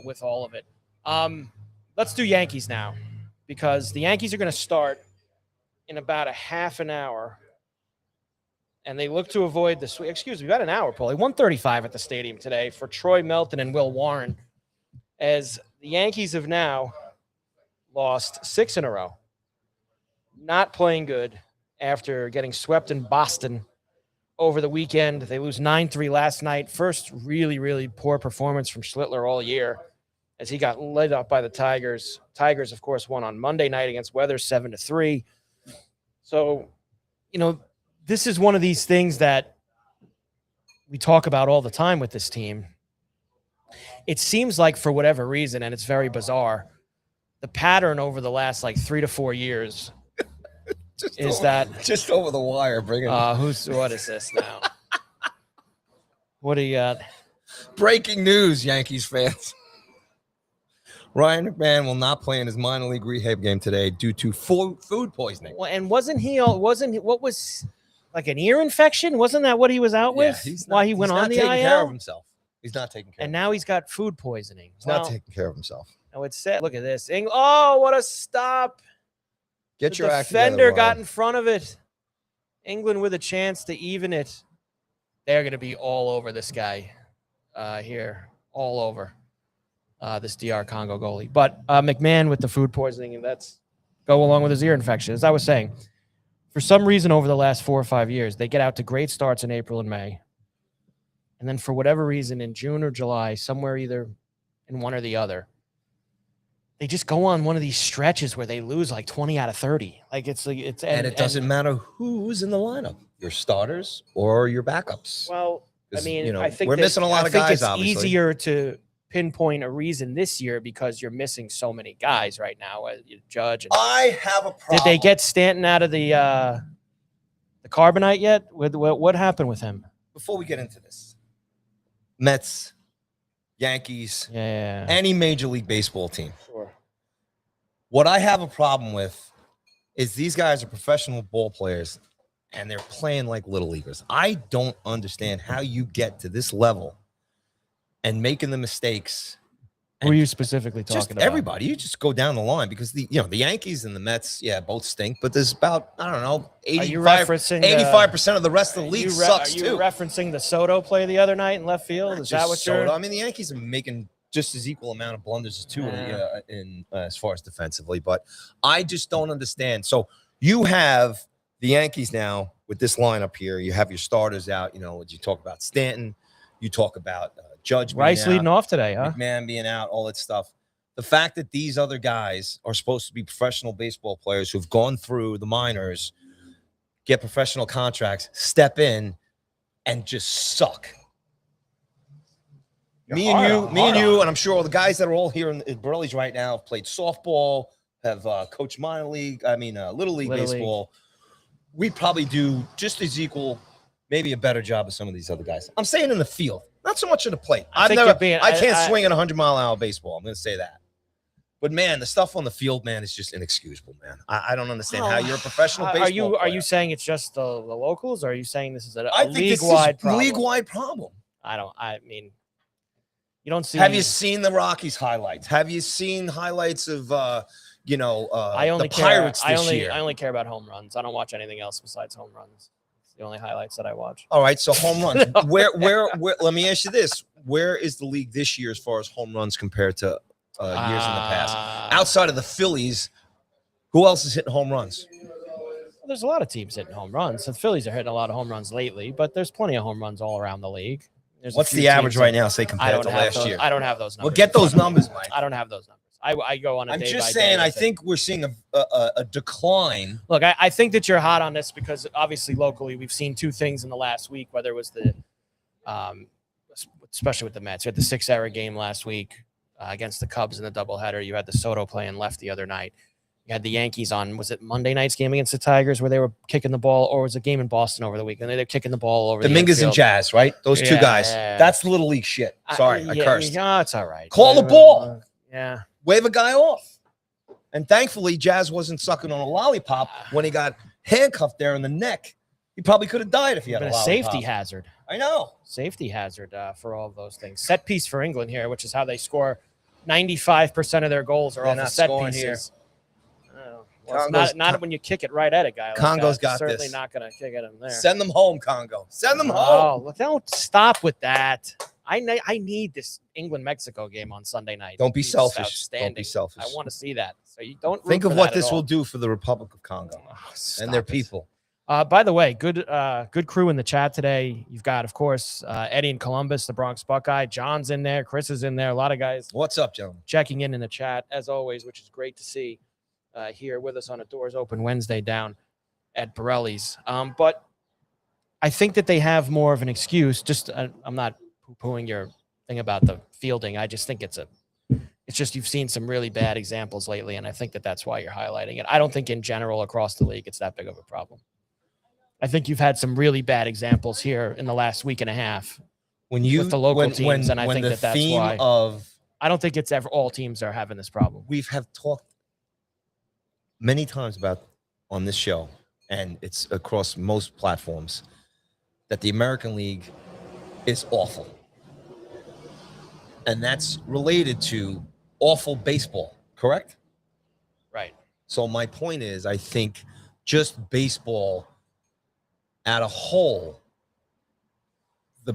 Speaker 1: with all of it? Let's do Yankees now, because the Yankees are going to start in about a half an hour. And they look to avoid the sweep. Excuse me, about an hour, Paulie. 1:35 at the stadium today for Troy Melton and Will Warren, as the Yankees have now lost 6 in a row. Not playing good. after getting swept in Boston over the weekend. They lose 9-3 last night. First really, really poor performance from Schlittler all year as he got lit up by the Tigers. Tigers, of course, won on Monday night against Weather 7-3. So, this is one of these things that we talk about all the time with this team. It seems like for whatever reason, and it's very bizarre, the pattern over the last 3 to 4 years is that
Speaker 2: just over the wire, bringing
Speaker 1: what is this now? What do you got?
Speaker 2: Breaking news, Yankees fans. Ryan McMahon will not play in his minor league rehab game today due to food poisoning.
Speaker 1: Well, and wasn't what was an ear infection? Wasn't that what he was out with? Why he went on the IL?
Speaker 2: He's not taking care of himself. He's not taking care.
Speaker 1: And now he's got food poisoning.
Speaker 2: He's not taking care of himself.
Speaker 1: No, it's sad. Look at this. Oh, what a stop!
Speaker 2: Get your act together.
Speaker 1: Defender got in front of it. England with a chance to even it. They're going to be all over this guy here, all over this DR Congo goalie. But McMahon with the food poisoning, and that's go along with his ear infection. As I was saying, for some reason over the last 4 or 5 years, they get out to great starts in April and May. And then for whatever reason in June or July, somewhere either in one or the other, they just go on one of these stretches where they lose 20 out of 30. And
Speaker 2: it doesn't matter who's in the lineup, your starters or your backups.
Speaker 1: Well, I mean, I think
Speaker 2: we're missing a lot of guys.
Speaker 1: It's
Speaker 2: obviously
Speaker 1: easier to pinpoint a reason this year because you're missing so many guys right now. Judge.
Speaker 2: I have a problem.
Speaker 1: Did they get Stanton out of the carbonite yet? What happened with him?
Speaker 2: Before we get into this, Mets, Yankees,
Speaker 1: yeah,
Speaker 2: any Major League Baseball team.
Speaker 1: Sure.
Speaker 2: What I have a problem with is these guys are professional ball players and they're playing like little leaguers. I don't understand how you get to this level and making the mistakes.
Speaker 1: Who are you specifically talking about?
Speaker 2: Everybody. You just go down the line because the Yankees and the Mets, both stink, but there's about, I don't know, 85% of the rest of the league sucks too.
Speaker 1: Are you referencing the Soto play the other night in left field? Is that what you're?
Speaker 2: I mean, the Yankees are making just as equal amount of blunders too in as far as defensively, but I just don't understand. So you have the Yankees now with this lineup here. You have your starters out. You talk about Stanton, you talk about Judge,
Speaker 1: Rice leading off today, huh?
Speaker 2: McMahon being out, all that stuff. The fact that these other guys are supposed to be professional baseball players who've gone through the minors, get professional contracts, step in, and just suck. Me and you, and I'm sure all the guys that are all here in Borrelli's right now have played softball, have coached little league baseball. We probably do just as equal, maybe a better job of some of these other guys. I'm saying in the field, not so much in the plate. I can't swing at 100-mile-an-hour baseball. I'm going to say that. But man, the stuff on the field, man, is just inexcusable, man. I don't understand how you're a professional baseball player.
Speaker 1: Are you saying it's just the locals, or are you saying this is a
Speaker 2: league-wide
Speaker 1: problem?
Speaker 2: League-wide problem.
Speaker 1: I mean, you don't see.
Speaker 2: Have you seen the Rockies highlights? Have you seen highlights of the Pirates this year?
Speaker 1: I only care about home runs. I don't watch anything else besides home runs. It's the only highlights that I watch.
Speaker 2: All right, so home runs. where? Let me ask you this: where is the league this year as far as home runs compared to years in the past? Outside of the Phillies, who else is hitting home runs?
Speaker 1: Well, there's a lot of teams hitting home runs. The Phillies are hitting a lot of home runs lately, but there's plenty of home runs all around the league.
Speaker 2: What's the average right now, say, compared to last year?
Speaker 1: I don't have those numbers.
Speaker 2: Well, get those numbers, Mike.
Speaker 1: I don't have those numbers. I go on a day by day. I'm just
Speaker 2: saying, I think we're seeing a decline.
Speaker 1: Look, I think that you're hot on this because obviously locally we've seen two things in the last week, whether it was especially with the Mets. You had the 6-error game last week against the Cubs in the doubleheader. You had the Soto playing left the other night. You had the Yankees on, was it Monday night's game against the Tigers where they were kicking the ball, or was it a game in Boston over the weekend? They were kicking the ball over
Speaker 2: Dominguez and Jazz, right? Those two guys.
Speaker 1: Yeah.
Speaker 2: That's little league shit. Sorry, I cursed.
Speaker 1: Yeah, it's all right.
Speaker 2: Call the ball.
Speaker 1: Yeah.
Speaker 2: Wave a guy off. And thankfully, Jazz wasn't sucking on a lollipop when he got handcuffed there in the neck. He probably could have died if he had a lollipop.
Speaker 1: Safety hazard.
Speaker 2: I know.
Speaker 1: Safety hazard for all of those things. Set piece for England here, which is how they score 95% of their goals are off of set pieces. Here. Well, it's not when you kick it right at a guy. Like
Speaker 2: Congo's
Speaker 1: that.
Speaker 2: got
Speaker 1: certainly
Speaker 2: this.
Speaker 1: Not going to kick at him there.
Speaker 2: Send them home, Congo. Send them home.
Speaker 1: Oh, don't stop with that. I need this England-Mexico game on Sunday night.
Speaker 2: Don't be selfish. Don't be selfish.
Speaker 1: I want to see that. So you don't
Speaker 2: think of what this will do for the Republic of Congo and their people.
Speaker 1: By the way, good crew in the chat today. You've got, of course, Eddie in Columbus, the Bronx Buckeye. John's in there. Chris is in there. A lot of guys.
Speaker 2: What's up, gentlemen?
Speaker 1: Checking in the chat, as always, which is great to see here with us on a Doors Open Wednesday down at Borrelli's. But I think that they have more of an excuse. I'm not poo-pooing your thing about the fielding. I just think it's just you've seen some really bad examples lately, and I think that's why you're highlighting it. I don't think in general across the league it's that big of a problem. I think you've had some really bad examples here in the last week and a half with the local teams, and I think that's why. I don't think it's ever all teams are having this problem.
Speaker 2: We have talked many times about on this show, and it's across most platforms, that the American League is awful. And that's related to awful baseball, correct?
Speaker 1: Right.
Speaker 2: So my point is, I think just baseball at a whole, the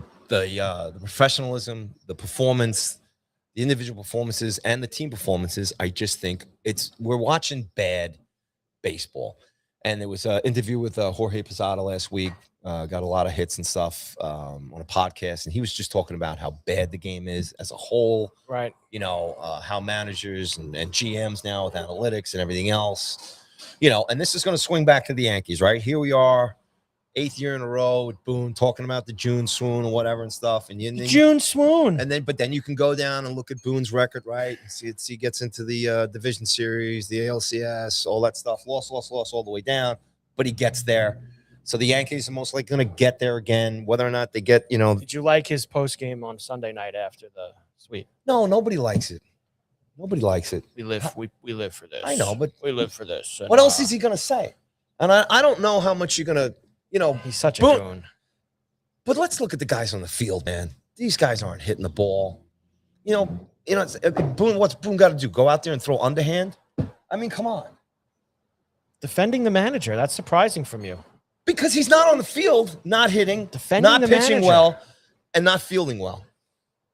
Speaker 2: professionalism, the performance, the individual performances, and the team performances, I just think we're watching bad baseball. And there was an interview with Jorge Posada last week. Got a lot of hits and stuff on a podcast, and he was just talking about how bad the game is as a whole.
Speaker 1: Right.
Speaker 2: How managers and GMs now with analytics and everything else, and this is going to swing back to the Yankees, right? Here we are, 8th year in a row with Boone talking about the June swoon or whatever and stuff. And
Speaker 1: June swoon.
Speaker 2: But then you can go down and look at Boone's record, right? And see gets into the division series, the ALCS, all that stuff. Loss all the way down, but he gets there. So the Yankees are most likely going to get there again, whether or not they get,
Speaker 1: Did you like his post game on Sunday night after the sweep?
Speaker 2: No, nobody likes it. Nobody likes it.
Speaker 1: We live for this.
Speaker 2: I know, but
Speaker 1: we live for this.
Speaker 2: What else is he going to say? And I don't know how much you're going to,
Speaker 1: he's such a goon.
Speaker 2: But let's look at the guys on the field, man. These guys aren't hitting the ball. Boone, what's Boone got to do? Go out there and throw underhand? I mean, come on.
Speaker 1: Defending the manager. That's surprising from you.
Speaker 2: Because he's not on the field, not hitting, not pitching well, and not fielding well.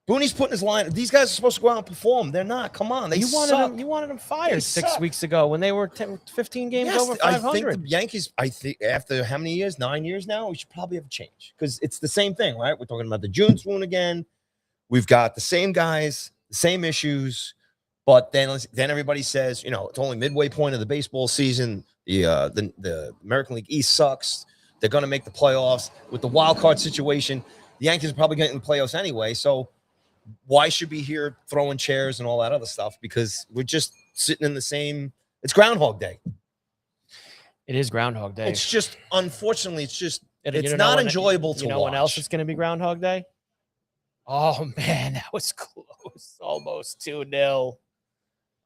Speaker 2: Booney's putting his line. These guys are supposed to go out and perform. They're not. Come on. You
Speaker 1: wanted them fired 6 weeks ago when they were 15 games over 500.
Speaker 2: I think the Yankees, after how many years? 9 years now, we should probably have a change. Because it's the same thing, right? We're talking about the June swoon again. We've got the same guys, the same issues. But then everybody says, it's only midway point of the baseball season. The American League East sucks. They're going to make the playoffs. With the wild card situation, the Yankees are probably getting the playoffs anyway. So why should we be here throwing chairs and all that other stuff? Because we're just sitting in the same. It's Groundhog Day.
Speaker 1: It is Groundhog Day.
Speaker 2: It's just, unfortunately, it's not enjoyable to watch.
Speaker 1: You know when else it's going to be Groundhog Day? Oh, man, that was close. Almost 2-0.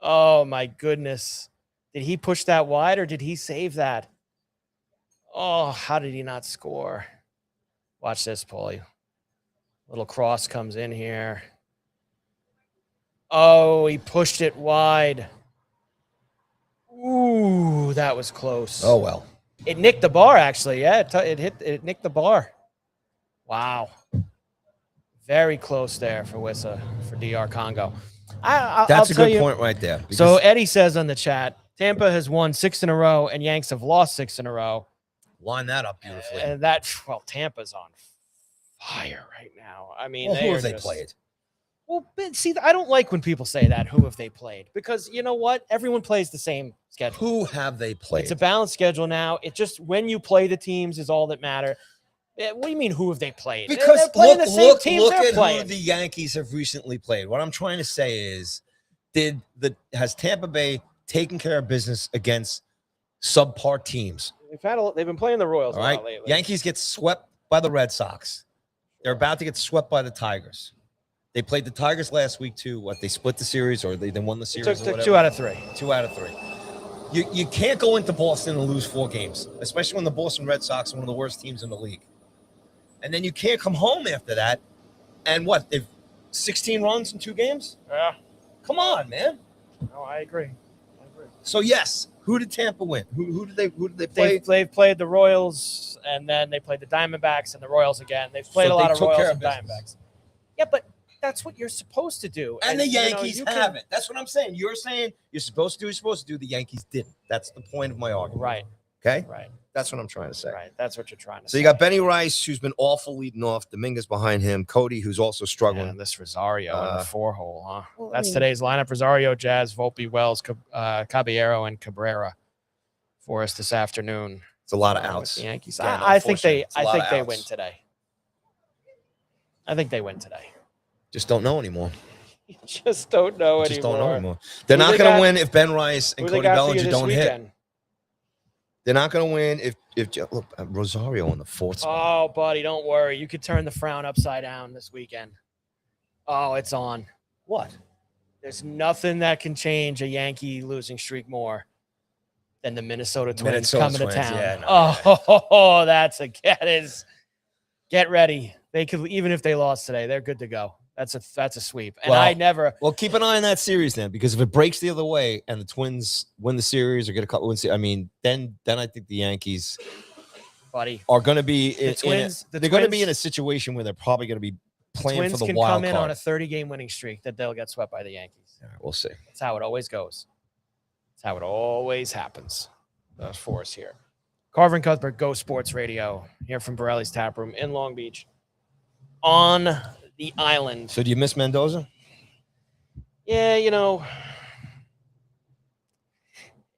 Speaker 1: Oh, my goodness. Did he push that wide or did he save that? Oh, how did he not score? Watch this, Paulie. Little cross comes in here. Oh, he pushed it wide. Ooh, that was close.
Speaker 2: Oh, well.
Speaker 1: It nicked the bar, actually. Yeah, it nicked the bar. Wow. Very close there for Wissa, for DR Congo.
Speaker 2: That's a good point right there.
Speaker 1: So Eddie says on the chat, Tampa has won 6 in a row and Yanks have lost 6 in a row.
Speaker 2: Line that up beautifully.
Speaker 1: And Tampa's on fire right now. I mean,
Speaker 2: who have they played?
Speaker 1: Well, see, I don't like when people say that. Who have they played? Because you know what? Everyone plays the same schedule.
Speaker 2: Who have they played?
Speaker 1: It's a balanced schedule now. It just when you play the teams is all that matters. What do you mean? Who have they played?
Speaker 2: Because
Speaker 1: they're playing the same teams
Speaker 2: look
Speaker 1: they're
Speaker 2: at
Speaker 1: playing.
Speaker 2: who the Yankees have recently played. What I'm trying to say is, has Tampa Bay taken care of business against subpar teams?
Speaker 1: They've been playing the Royals
Speaker 2: all right.
Speaker 1: A lot lately.
Speaker 2: Yankees get swept by the Red Sox. They're about to get swept by the Tigers. They played the Tigers last week too. They split the series or they won the series?
Speaker 1: Took 2 out of 3.
Speaker 2: 2 out of 3. You can't go into Boston and lose 4 games, especially when the Boston Red Sox are one of the worst teams in the league. And then you can't come home after that. And they've 16 runs in 2 games?
Speaker 1: Yeah.
Speaker 2: Come on, man.
Speaker 1: No, I agree.
Speaker 2: So yes, who did Tampa win? Who did they play?
Speaker 1: They've played the Royals, and then they played the Diamondbacks and the Royals again. They've played a lot of Royals and Diamondbacks. Yeah, but that's what you're supposed to do.
Speaker 2: And the Yankees haven't. That's what I'm saying. You're saying you're supposed to do. The Yankees didn't. That's the point of my argument.
Speaker 1: Right.
Speaker 2: Okay?
Speaker 1: Right.
Speaker 2: That's what I'm trying to say.
Speaker 1: Right. That's what you're trying to say.
Speaker 2: So you got Benny Rice, who's been awful leading off. Dominguez behind him. Cody, who's also struggling.
Speaker 1: And this Rosario in the 4-hole, huh?
Speaker 2: Well,
Speaker 1: That's today's lineup. Rosario, Jazz, Volpe, Wells, Caballero, and Cabrera for us this afternoon.
Speaker 2: It's a lot of outs.
Speaker 1: The Yankees.
Speaker 2: Yeah,
Speaker 1: I think they
Speaker 2: outs.
Speaker 1: win today. I think they win today.
Speaker 2: Just don't know anymore.
Speaker 1: You just don't know
Speaker 2: Just
Speaker 1: anymore.
Speaker 2: don't know anymore. They're not going to win if Ben Rice and Cody Bellinger don't hit. They're not going to win if look, Rosario on the 4th spot.
Speaker 1: Oh, buddy, don't worry. You could turn the frown upside down this weekend. Oh, it's on.
Speaker 2: What?
Speaker 1: There's nothing that can change a Yankee losing streak more than the Minnesota Twins coming to town. Yeah, get ready. They could, even if they lost today, they're good to go. That's a sweep. And
Speaker 2: Well, keep an eye on that series then, because if it breaks the other way and the Twins win the series or get a couple wins, I mean, then I think the Yankees,
Speaker 1: buddy,
Speaker 2: are going to be they're going to be in a situation where they're probably going to be playing for the wild card.
Speaker 1: Twins can come in on a 30-game winning streak that they'll get swept by the Yankees.
Speaker 2: All right, we'll see.
Speaker 1: That's how it always goes. That's how it always happens. That's for us here. Carver and Cuthbert, Go Sports Radio, here from Borrelli's Taproom in Long Beach on the island.
Speaker 2: So do you miss Mendoza?
Speaker 1: Yeah,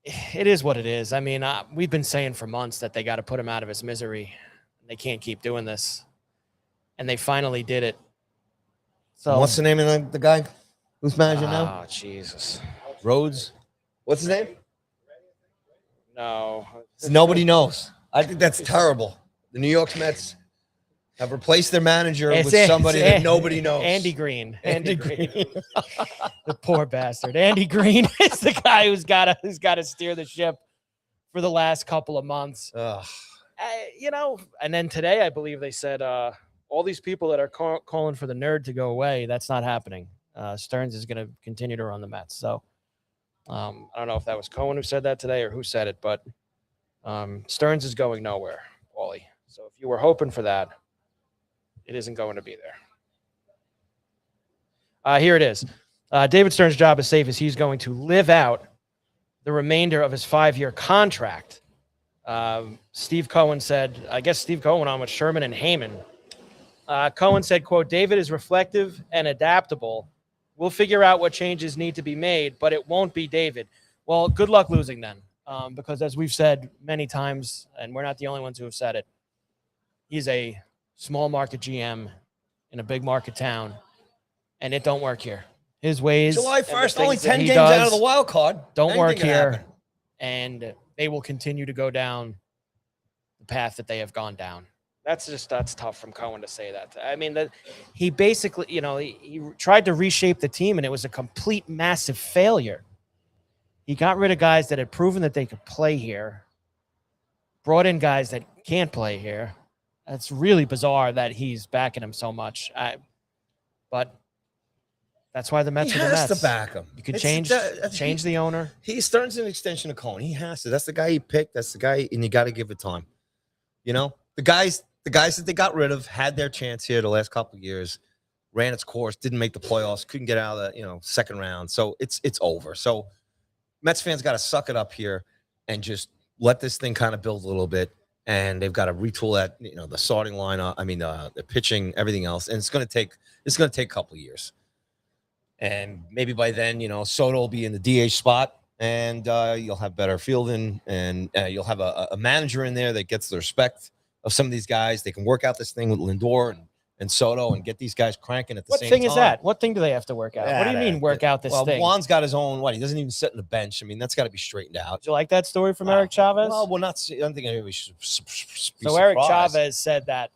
Speaker 1: it is what it is. I mean, we've been saying for months that they got to put him out of his misery. They can't keep doing this. And they finally did it. So
Speaker 2: what's the name of the guy who's managing now?
Speaker 1: Oh, Jesus.
Speaker 2: Rhodes? What's his name?
Speaker 1: No.
Speaker 2: Nobody knows. I think that's terrible. The New York Mets have replaced their manager with somebody that nobody knows.
Speaker 1: Andy Green. Andy Green. The poor bastard. Andy Green is the guy who's got to steer the ship for the last couple of months. And then today I believe they said all these people that are calling for the nerd to go away, that's not happening. Stearns is going to continue to run the Mets. So I don't know if that was Cohen who said that today or who said it, but Stearns is going nowhere, Wally. So if you were hoping for that, it isn't going to be there. Here it is. David Stearns' job is safe as he's going to live out the remainder of his 5-year contract. Steve Cohen said, I guess Steve Cohen on with Sherman and Heyman. Cohen said, quote, David is reflective and adaptable. We'll figure out what changes need to be made, but it won't be David. Well, good luck losing then, because as we've said many times, and we're not the only ones who have said it, he's a small market GM in a big market town, and it don't work here. His ways,
Speaker 2: July 1st, only 10 games out of the wild card.
Speaker 1: Don't work here, and they will continue to go down the path that they have gone down. That's tough from Cohen to say that. I mean, that he basically, he tried to reshape the team, and it was a complete massive failure. He got rid of guys that had proven that they could play here, brought in guys that can't play here. It's really bizarre that he's backing him so much. But that's why the Mets are the Mets.
Speaker 2: He has to back him.
Speaker 1: You could change the owner.
Speaker 2: He Stearns an extension of Cohen. He has to. That's the guy he picked. That's the guy, and you got to give it time. The guys that they got rid of had their chance here the last couple of years, ran its course, didn't make the playoffs, couldn't get out of the second round. So it's over. So Mets fans got to suck it up here and just let this thing kind of build a little bit. And they've got to retool that, the starting lineup. I mean, the pitching, everything else. And it's going to take a couple of years. And maybe by then, Soto will be in the DH spot, and you'll have better fielding, and you'll have a manager in there that gets the respect of some of these guys. They can work out this thing with Lindor and Soto and get these guys cranking at the same time.
Speaker 1: What thing is that? What thing do they have to work out? What do you mean work out this thing?
Speaker 2: Juan's got his own. He doesn't even sit on the bench. I mean, that's got to be straightened out.
Speaker 1: Do you like that story from Eric Chavez?
Speaker 2: Well, we're not. I don't think anybody should be
Speaker 1: So Eric Chavez said that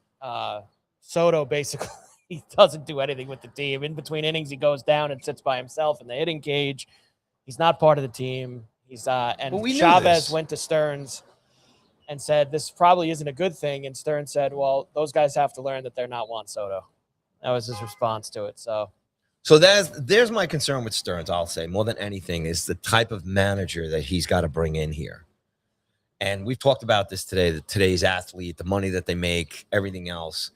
Speaker 1: Soto basically he doesn't do anything with the team. In between innings, he goes down and sits by himself in the hitting cage. He's not part of the team. Chavez went to Stearns and said, this probably isn't a good thing. And Stearns said, well, those guys have to learn that they're not Juan Soto. That was his response to it. So
Speaker 2: there's my concern with Stearns, I'll say, more than anything, is the type of manager that he's got to bring in here. And we've talked about this today, today's athlete, the money that they make, everything else.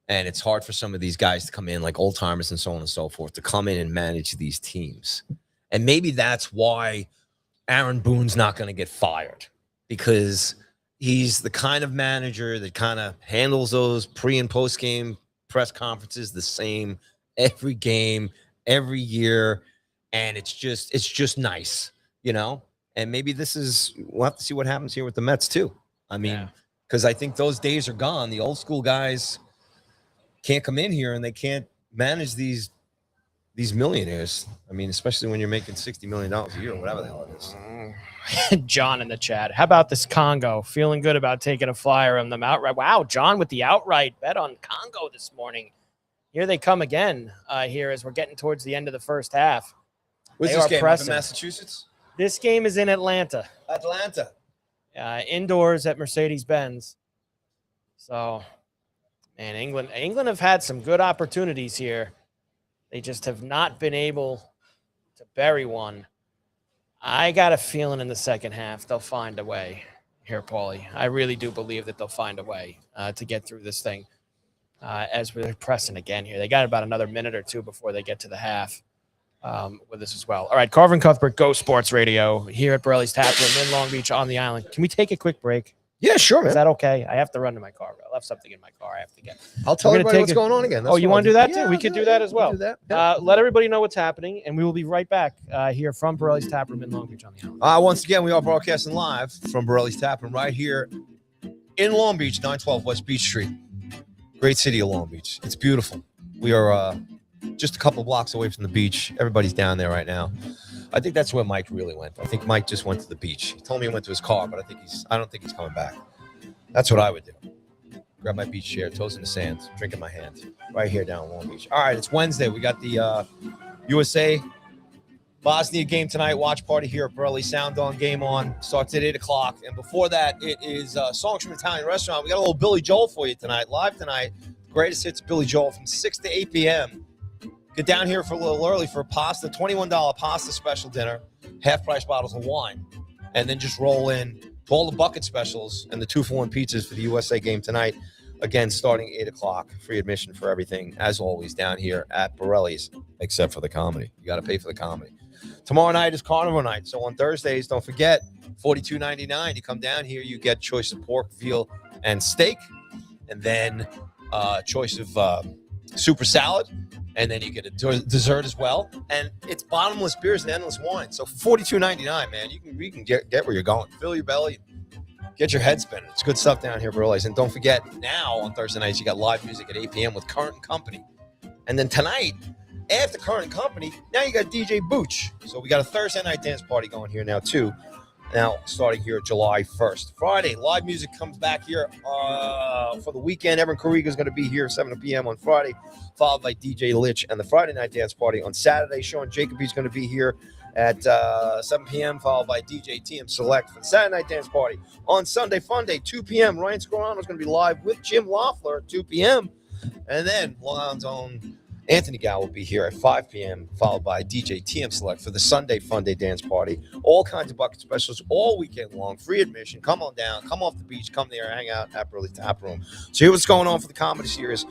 Speaker 2: And it's hard for some of these guys to come in, like old-timers and so on and so forth, to come in and manage these teams. And maybe that's why Aaron Boone's not going to get fired. because he's the kind of manager that kind of handles those pre and post game press conferences the same every game, every year, and it's just nice, you know. And maybe we'll have to see what happens here with the Mets too. I mean, because I think those days are gone. The old school guys can't come in here and they can't manage these millionaires. I mean, especially when you're making $60 million a year or whatever the hell it is.
Speaker 1: John in the chat. How about this Congo? Feeling good about taking a flyer on them outright. Wow, John with the outright bet on Congo this morning. Here they come again here as we're getting towards the end of the first half.
Speaker 2: Where's this game? Up in Massachusetts?
Speaker 1: This game is in Atlanta.
Speaker 2: Atlanta.
Speaker 1: Indoors at Mercedes-Benz. So, man, England have had some good opportunities here. They just have not been able to bury one. I got a feeling in the second half they'll find a way here, Paulie. I really do believe that they'll find a way to get through this thing as we're pressing again here. They got about another minute or two before they get to the half with this as well. All right, Carver and Cuthbert, Go Sports Radio here at Borrelli's Taproom in Long Beach on the island. Can we take a quick break?
Speaker 2: Yeah, sure, man.
Speaker 1: Is that okay? I have to run to my car. I left something in my car. I have to get.
Speaker 2: I'll tell everybody what's going on again.
Speaker 1: That's you want to do that too? We could do that as well.
Speaker 2: Do that. Yeah.
Speaker 1: Let everybody know what's happening, and we will be right back here from Borrelli's Taproom in Long Beach on the island.
Speaker 2: Once again, we are broadcasting live from Borrelli's Taproom right here in Long Beach, 912 West Beach Street. Great city of Long Beach. It's beautiful. We are just a couple blocks away from the beach. Everybody's down there right now. I think that's where Mike really went. I think Mike just went to the beach. He told me he went to his car, but I don't think he's coming back. That's what I would do. Grab my beach chair, toes in the sand, drink in my hand, right here down in Long Beach. All right, it's Wednesday. We got the USA Bosnia game tonight. Watch party here at Borrelli. Sound on, game on. Starts at 8 o'clock. And before that, it is Songs from Italian Restaurant. We got a little Billy Joel for you tonight, live tonight. Greatest hits Billy Joel from 6 to 8 p.m. Get down here for a little early for pasta, $21 pasta special dinner, half-price bottles of wine, and then just roll in to all the bucket specials and the 2-for-1 pizzas for the USA game tonight. Again, starting 8 o'clock, free admission for everything, as always, down here at Borrelli's, except for the comedy. You got to pay for the comedy. Tomorrow night is Carnival night, so on Thursdays, don't forget, $42.99. You come down here, you get choice of pork, veal, and steak, and then choice of super salad, and then you get a dessert as well. And it's bottomless beers and endless wine. So $42.99, man, you can get where you're going. Fill your belly, get your head spinning. It's good stuff down here, Borrelli's. And don't forget, now on Thursday nights, you got live music at 8 p.m. with Current Company. And then tonight, after Current Company, now you got DJ Booch. So we got a Thursday night dance party going here now, too. Now, starting here July 1st. Friday, live music comes back here for the weekend. Evan Carriga is going to be here 7 p.m. on Friday, followed by DJ Litch and the Friday night dance party. On Saturday, Sean Jacoby is going to be here at 7 p.m., followed by DJ TM Select for the Saturday night dance party. On Sunday, Fun Day, 2 p.m., Ryan Scorano is going to be live with Jim Loeffler at 2 p.m. And then Long Island's own Anthony Gow will be here at 5 p.m., followed by DJ TM Select for the Sunday Fun Day dance party. All kinds of bucket specials all weekend long, free admission. Come on down, come off the beach, come there, hang out at Borrelli's Taproom. So here's what's going on for the comedy series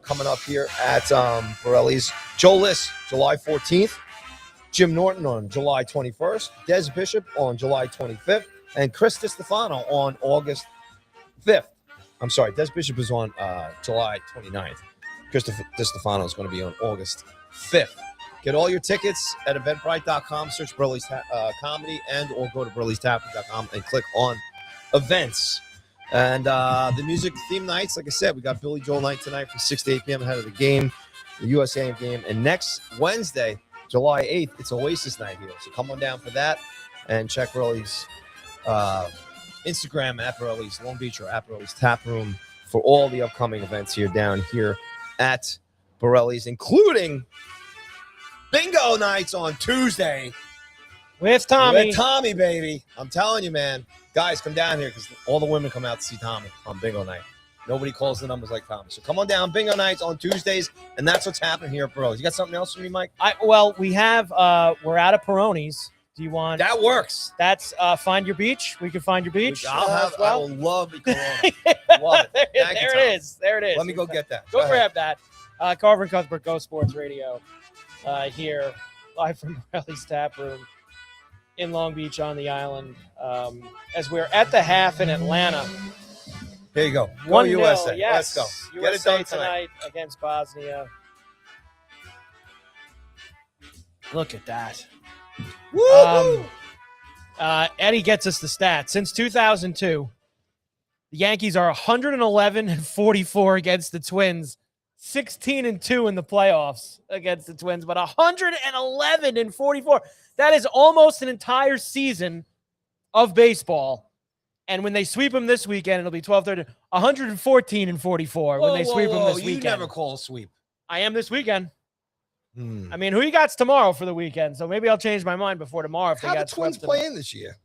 Speaker 2: coming up here at Borrelli's. Joe List, July 14th. Jim Norton on July 21st. Des Bishop on July 25th. And Chris DiStefano on August 5th. I'm sorry, Des Bishop is on July 29th. Chris DiStefano is going to be on August 5th. Get all your tickets at eventbrite.com. Search Borrelli's Comedy or go to borrellistaproom.com and click on events. And the music theme nights, like I said, we got Billy Joel night tonight from 6 to 8 p.m. ahead of the game, the USA game. And next Wednesday, July 8th, it's Oasis night here. So come on down for that and check Borrelli's Instagram at Borrelli's Long Beach or at Borrelli's Taproom for all the upcoming events here down here at Borrelli's, including bingo nights on Tuesday
Speaker 1: with Tommy.
Speaker 2: With Tommy, baby. I'm telling you, man. Guys, come down here because all the women come out to see Tommy on bingo night. Nobody calls the numbers like Tommy. So come on down, bingo nights on Tuesdays, and that's what's happening here at Borrelli's. You got something else for me, Mike?
Speaker 1: Well, we have we're out of Peroni's. Do you want
Speaker 2: that? Works.
Speaker 1: That's Find Your Beach. We can find your beach.
Speaker 2: I will love the Corona. Love it.
Speaker 1: There it is. There it is.
Speaker 2: Let me go get that.
Speaker 1: Go grab that. Carver and Cuthbert, Go Sports Radio, here live from Borrelli's Taproom in Long Beach on the island as we're at the half in Atlanta.
Speaker 2: Here you go. Go
Speaker 1: 1-0,
Speaker 2: USA.
Speaker 1: yes.
Speaker 2: Let's go.
Speaker 1: USA
Speaker 2: Get it done
Speaker 1: tonight against Bosnia. Look at that.
Speaker 2: Woo!
Speaker 1: Eddie gets us the stats. Since 2002, the Yankees are 111-44 against the Twins, 16-2 in the playoffs against the Twins, but 111-44. That is almost an entire season of baseball. And when they sweep them this weekend, it'll be 12-13, 114-44 when they sweep them this weekend.
Speaker 2: You never call a sweep.
Speaker 1: I am this weekend. I mean, who you got's tomorrow for the weekend? So maybe I'll change my mind before tomorrow. If
Speaker 2: How
Speaker 1: they got
Speaker 2: the Twins
Speaker 1: swept
Speaker 2: playing this year?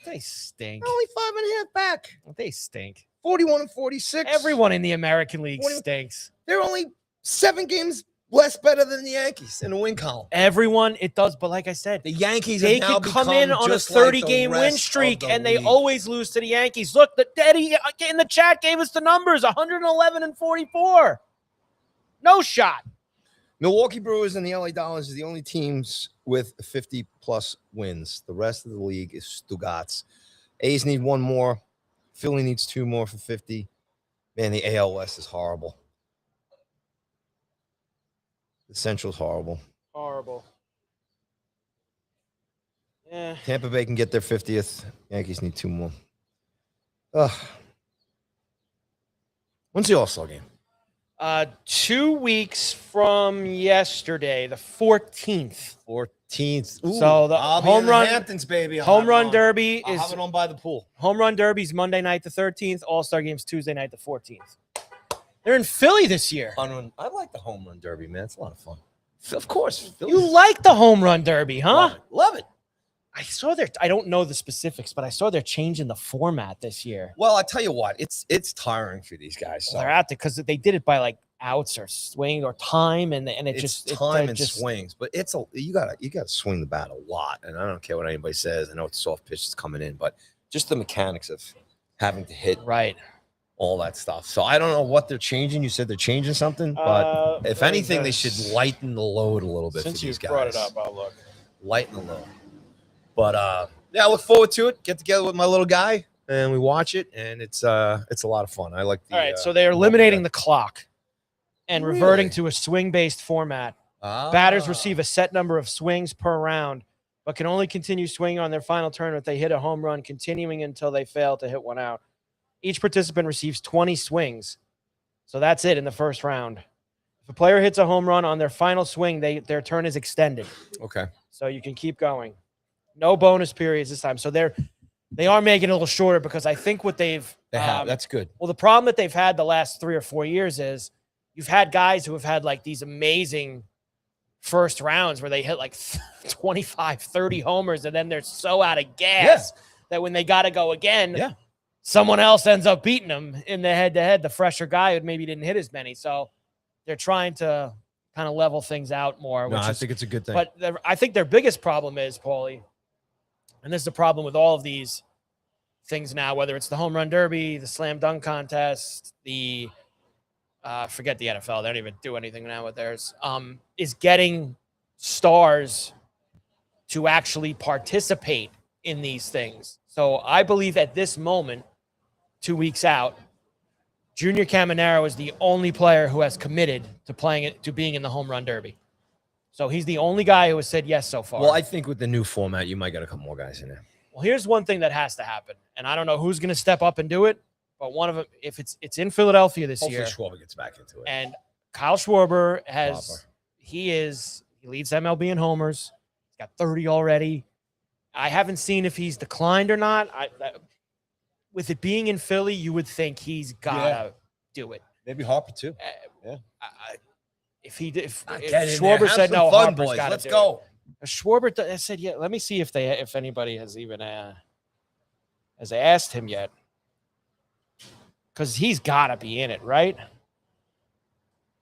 Speaker 1: They stink.
Speaker 2: They're only 5.5 back.
Speaker 1: They stink.
Speaker 2: 41-46.
Speaker 1: Everyone in the American League stinks.
Speaker 2: They're only 7 games less better than the Yankees in the win column.
Speaker 1: Everyone, it does. But like I said,
Speaker 2: The Yankees
Speaker 1: they
Speaker 2: have now
Speaker 1: could come in on a
Speaker 2: just like the
Speaker 1: 30-game win
Speaker 2: rest
Speaker 1: streak,
Speaker 2: of the
Speaker 1: and they
Speaker 2: league.
Speaker 1: always lose to the Yankees. Look, the Eddie in the chat gave us the numbers, 111-44. No shot.
Speaker 2: Milwaukee Brewers and the LA Dodgers are the only teams with 50-plus wins. The rest of the league is Stugatz. A's need 1 more. Philly needs 2 more for 50. Man, the AL West is horrible. The Central's horrible.
Speaker 1: Horrible. Yeah.
Speaker 2: Tampa Bay can get their 50th. Yankees need 2 more. Ugh. When's the All-Star game?
Speaker 1: 2 weeks from yesterday, the 14th.
Speaker 2: 14th. Ooh,
Speaker 1: So the
Speaker 2: I'll be
Speaker 1: home
Speaker 2: in the
Speaker 1: run
Speaker 2: Hamptons, baby.
Speaker 1: home run derby
Speaker 2: I'll
Speaker 1: is
Speaker 2: have it on by the pool.
Speaker 1: home run derby's Monday night the 13th. All-Star game's Tuesday night the 14th. They're in Philly this year.
Speaker 2: I like the home run derby, man. It's a lot of fun. Of course.
Speaker 1: You like the home run derby, huh?
Speaker 2: Love it. Love it.
Speaker 1: I don't know the specifics, but I saw they're changing the format this year.
Speaker 2: Well, I tell you what, it's tiring for these guys. So
Speaker 1: They're out there because they did it by like outs or swing or time, and it
Speaker 2: it's
Speaker 1: just
Speaker 2: time and
Speaker 1: just
Speaker 2: swings, but you gotta swing the bat a lot. And I don't care what anybody says. I know it's soft pitch is coming in, but just the mechanics of having to hit
Speaker 1: right.
Speaker 2: all that stuff. So I don't know what they're changing. You said they're changing something, but if anything, they should lighten the load a little bit
Speaker 1: Since
Speaker 2: for these
Speaker 1: you
Speaker 2: guys.
Speaker 1: brought it up, I'll look.
Speaker 2: Lighten the load. But yeah, I look forward to it. Get together with my little guy and we watch it, and it's a lot of fun. I like the
Speaker 1: All right, so they're eliminating the clock and reverting
Speaker 2: Really?
Speaker 1: to a swing-based format. Batters receive a set number of swings per round, but can only continue swinging on their final turn if they hit a home run, continuing until they fail to hit one out. Each participant receives 20 swings. So that's it in the first round. If a player hits a home run on their final swing, their turn is extended.
Speaker 2: Okay.
Speaker 1: So you can keep going. No bonus periods this time. So they are making it a little shorter because I think what
Speaker 2: They have. That's good.
Speaker 1: well, the problem that they've had the last 3 or 4 years is you've had guys who have had like these amazing first rounds where they hit like 25, 30 homers, and then they're so out of gas that when they got to go again, someone else ends up beating them in the head-to-head, the fresher guy who maybe didn't hit as many. So they're trying to kind of level things out more.
Speaker 2: No, I think it's a good thing.
Speaker 1: But I think their biggest problem is, Paulie, and this is the problem with all of these things now, whether it's the home run derby, the slam dunk contest, the forget the NFL, they don't even do anything now with theirs, is getting stars to actually participate in these things. So I believe at this moment, 2 weeks out, Junior Caminero is the only player who has committed to being in the home run derby. So he's the only guy who has said yes so far.
Speaker 2: Well, I think with the new format, you might get a couple more guys in there.
Speaker 1: Well, here's one thing that has to happen, and I don't know who's going to step up and do it, but one of them, if it's in Philadelphia this
Speaker 2: Hopefully
Speaker 1: year,
Speaker 2: Schwarber gets back into it.
Speaker 1: and Kyle Schwarber he leads MLB in homers. He's got 30 already. I haven't seen if he's declined or not. With it being in Philly, you would think he's gotta do it.
Speaker 2: Maybe Harper too.
Speaker 1: If Schwarber said no,
Speaker 2: fun,
Speaker 1: Harper's
Speaker 2: boys.
Speaker 1: gotta
Speaker 2: Let's
Speaker 1: do
Speaker 2: go.
Speaker 1: it. Schwarber said, yeah. Let me see if anybody has even has asked him yet, because he's gotta be in it, right?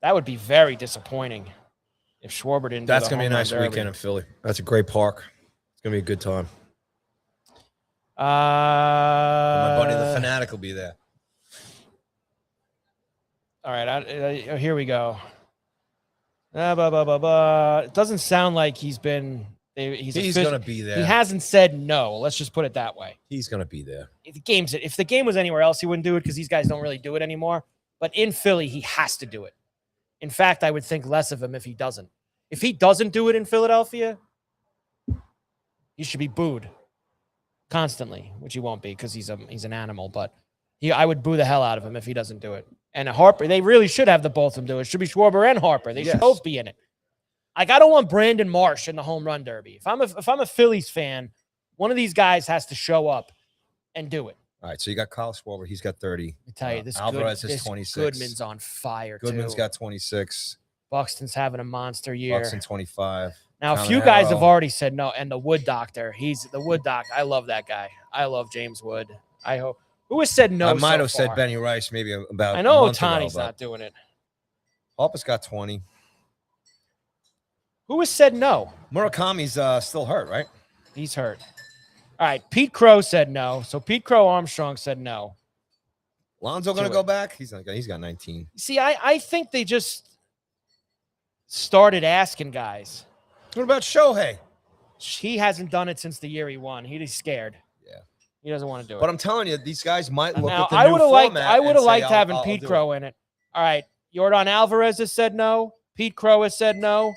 Speaker 1: That would be very disappointing if Schwarber didn't.
Speaker 2: That's gonna be a nice weekend in Philly. That's a great park. It's gonna be a good time. My buddy the Fanatic will be there.
Speaker 1: All right, here we go. It doesn't sound like he's been
Speaker 2: He's going to be there.
Speaker 1: He hasn't said no. Let's just put it that way.
Speaker 2: He's going to be there.
Speaker 1: If the game was anywhere else, he wouldn't do it because these guys don't really do it anymore. But in Philly, he has to do it. In fact, I would think less of him if he doesn't. If he doesn't do it in Philadelphia, he should be booed constantly, which he won't be because he's an animal. But I would boo the hell out of him if he doesn't do it. And Harper, they really should have the both of them do it. It should be Schwarber and Harper. They should both be in it. Like, I don't want Brandon Marsh in the home run derby. If I'm a Phillies fan, one of these guys has to show up and do it.
Speaker 2: All right, so you got Kyle Schwarber. He's got 30.
Speaker 1: I tell you, this
Speaker 2: Alvarez has 26.
Speaker 1: Goodman's on fire,
Speaker 2: Goodman's got 26.
Speaker 1: Buxton's having a monster year.
Speaker 2: Buxton 25.
Speaker 1: Now, a few guys have already said no, and the Wood Doctor. He's the Wood Doc. I love that guy. I love James Wood. I hope. Who has said no?
Speaker 2: I might have said Benny Rice maybe about.
Speaker 1: I know Otani's not doing it.
Speaker 2: Harper's got 20.
Speaker 1: Who has said no?
Speaker 2: Murakami's still hurt, right?
Speaker 1: He's hurt. All right, Pete Crow said no. So Pete Crow Armstrong said no.
Speaker 2: Lonzo going to go back? He's got 19.
Speaker 1: See, I think they just started asking guys.
Speaker 2: What about Shohei?
Speaker 1: He hasn't done it since the year he won. He's scared.
Speaker 2: Yeah.
Speaker 1: He doesn't want to do it.
Speaker 2: But I'm telling you, these guys might look at the
Speaker 1: I
Speaker 2: new format.
Speaker 1: I would have liked
Speaker 2: say,
Speaker 1: having Pete Crow in it. All right. Yordan Alvarez has said no. Pete Crow has said no.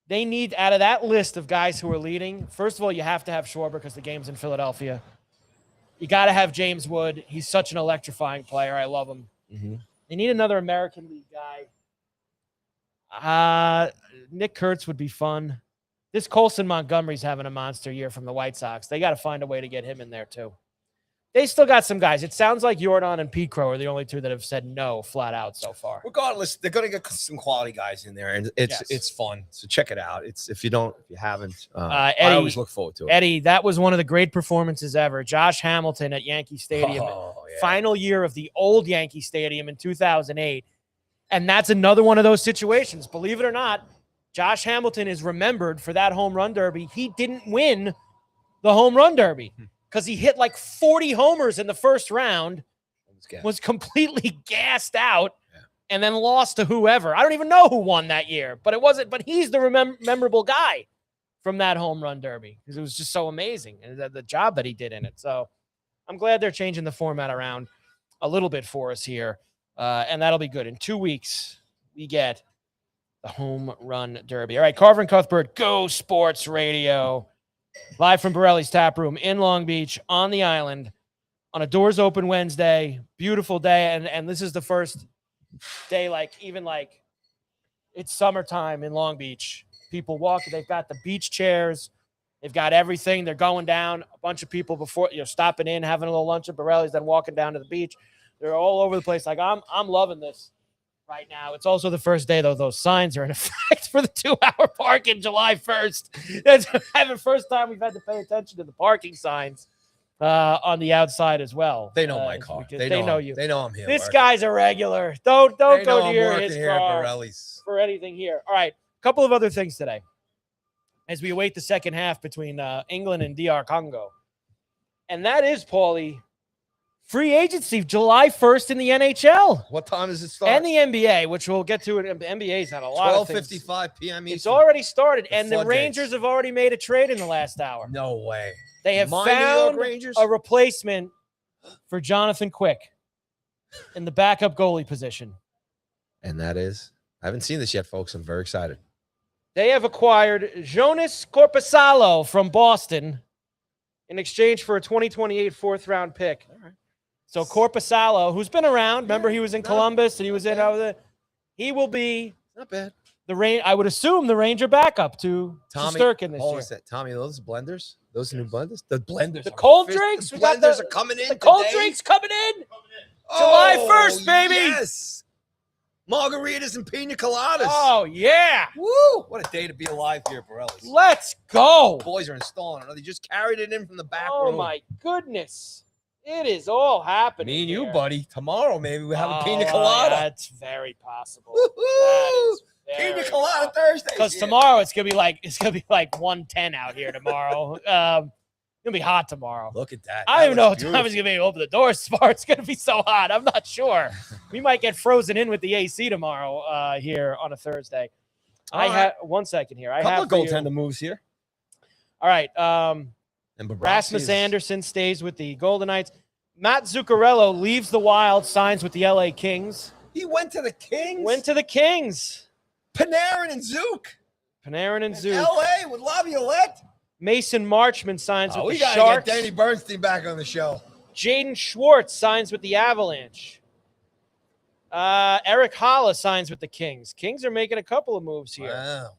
Speaker 1: They need, out of that list of guys who are leading, first of all, you have to have Schwarber because the game's in Philadelphia. You got to have James Wood. He's such an electrifying player. I love him.
Speaker 2: Mm-hmm.
Speaker 1: They need another American League guy. Nick Kurtz would be fun. This Colson Montgomery's having a monster year from the White Sox. They got to find a way to get him in there, too. They still got some guys. It sounds like Yordan and Pete Crow are the only two that have said no flat out so far.
Speaker 2: Regardless, they're going to get some quality guys in there, and it's fun. So check it out. It's if you haven't, Eddie, I always look forward to it.
Speaker 1: Eddie, that was one of the great performances ever. Josh Hamilton at Yankee Stadium, final year of the old Yankee Stadium in 2008, and that's another one of those situations. Believe it or not, Josh Hamilton is remembered for that home run derby. He didn't win the home run derby. Because he hit like 40 homers in the first round, was completely gassed out, and then lost to whoever. I don't even know who won that year, but it wasn't. But he's the memorable guy from that home run derby because it was just so amazing and the job that he did in it. So I'm glad they're changing the format around a little bit for us here, and that'll be good. In 2 weeks, we get the home run derby. All right, Carver and Cuthbert, Go Sports Radio. Live from Borrelli's Taproom in Long Beach on the island on a doors open Wednesday. Beautiful day. And this is the first day, it's summertime in Long Beach. People walking. They've got the beach chairs. They've got everything. They're going down. A bunch of people before, stopping in, having a little lunch at Borrelli's, then walking down to the beach. They're all over the place. Like, I'm loving this right now. It's also the first day, though, those signs are in effect for the 2-hour parking July 1st. That's the first time we've had to pay attention to the parking signs on the outside as well.
Speaker 2: They know my car. They know you. They know I'm here.
Speaker 1: This guy's a regular. Don't go near his car for anything here. All right, a couple of other things today as we await the second half between England and DR Congo. And that is, Paulie, free agency July 1st in the NHL.
Speaker 2: What time does it start?
Speaker 1: And the NBA, which we'll get to. The NBA's had a lot of things.
Speaker 2: 12:55 p.m. Eastern.
Speaker 1: It's already started, and the Rangers have already made a trade in the last hour.
Speaker 2: No way.
Speaker 1: They have found a replacement for Jonathan Quick in the backup goalie position.
Speaker 2: And that is? I haven't seen this yet, folks. I'm very excited.
Speaker 1: They have acquired Jonas Korpisalo from Boston in exchange for a 2028 fourth-round pick. All right. So Korpisalo, who's been around, remember he was in Columbus and he was in over there. He will be
Speaker 2: not bad.
Speaker 1: I would assume the Ranger backup to Sturkin this year.
Speaker 2: Is that Tommy? Those blenders, those new blenders, the blenders,
Speaker 1: the cold drinks.
Speaker 2: The blenders are coming in.
Speaker 1: The cold drinks coming in. July 1st, baby.
Speaker 2: Yes. Margaritas and pina coladas.
Speaker 1: Oh yeah.
Speaker 2: Woo! What a day to be alive here, Borrelli's.
Speaker 1: Let's go.
Speaker 2: The boys are installing it. They just carried it in from the back room.
Speaker 1: Oh my goodness. It is all happening.
Speaker 2: Me and you, buddy. Tomorrow, maybe we have a pina colada.
Speaker 1: That's very possible.
Speaker 2: Pina colada Thursday.
Speaker 1: Because tomorrow it's gonna be like 110 out here tomorrow. It'll be hot tomorrow.
Speaker 2: Look at that.
Speaker 1: I don't even know what
Speaker 2: That
Speaker 1: time it's going to be open the doors tomorrow. It's going to be so hot. I'm not sure. We might get frozen in with the AC tomorrow here on a Thursday. I have 1 second here.
Speaker 2: A couple of goaltender moves here.
Speaker 1: All right.
Speaker 2: And
Speaker 1: Rasmus Anderson stays with the Golden Knights. Matt Zuccarello leaves the Wild, signs with the LA Kings.
Speaker 2: He went to the Kings? Panarin and Zook. LA with Laviolette.
Speaker 1: Mason Marchman signs with the Sharks.
Speaker 2: We got to get Danny Bernstein back on the show.
Speaker 1: Jaden Schwartz signs with the Avalanche. Eric Haula signs with the Kings. Kings are making a couple of moves here.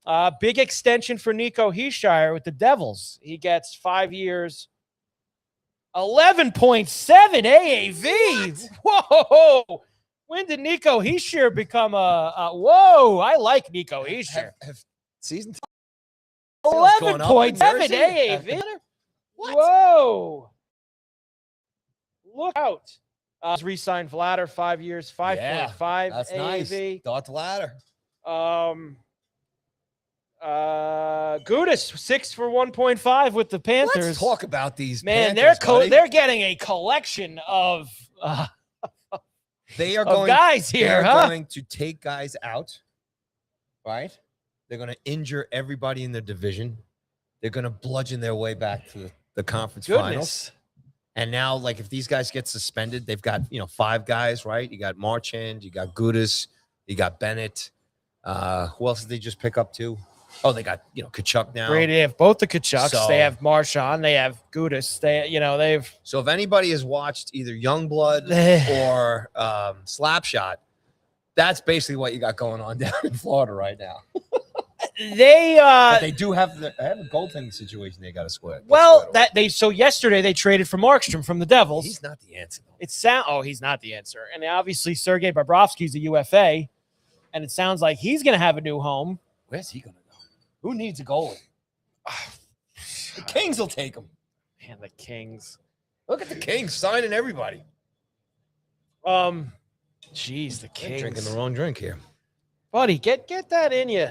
Speaker 2: Wow.
Speaker 1: Big extension for Nico Heishier with the Devils. He gets 5 years, 11.7 AAV. Whoa! When did Nico Heishier become whoa? I like Nico Heishier.
Speaker 2: Season
Speaker 1: 11.7 AAV. Whoa! Look out! Re-signed Vladar, 5 years, 5.5
Speaker 2: That's
Speaker 1: AAV.
Speaker 2: nice. Dot the ladder.
Speaker 1: Gudis 6 for 1.5 with the Panthers.
Speaker 2: Let's talk about these.
Speaker 1: Man,
Speaker 2: Panthers,
Speaker 1: they're getting a collection of
Speaker 2: they are going
Speaker 1: guys here.
Speaker 2: They're going to take guys out, right? They're going to injure everybody in their division. They're going to bludgeon their way back to the conference finals. And now, like, if these guys get suspended, they've got 5 guys, right? You got Marchand, you got Gudis, you got Bennett. Who else did they just pick up too? Oh, they got Kachuk now.
Speaker 1: Great, they have both the Kachucks.
Speaker 2: So,
Speaker 1: they have Marchand. They have Gudis. They've.
Speaker 2: So if anybody has watched either Youngblood or Slapshot, that's basically what you got going on down in Florida right now. But they do have a goaltending situation they got to square.
Speaker 1: So yesterday they traded for Markstrom from the Devils.
Speaker 2: He's not the answer.
Speaker 1: He's not the answer. And obviously Sergei Bobrovsky's a UFA, and it sounds like he's going to have a new home.
Speaker 2: Where's he going to go? Who needs a goalie? The Kings will take him.
Speaker 1: Man, the Kings.
Speaker 2: Look at the Kings signing everybody.
Speaker 1: Jeez, the Kings.
Speaker 2: I'm drinking the wrong drink here.
Speaker 1: Buddy, get that in you.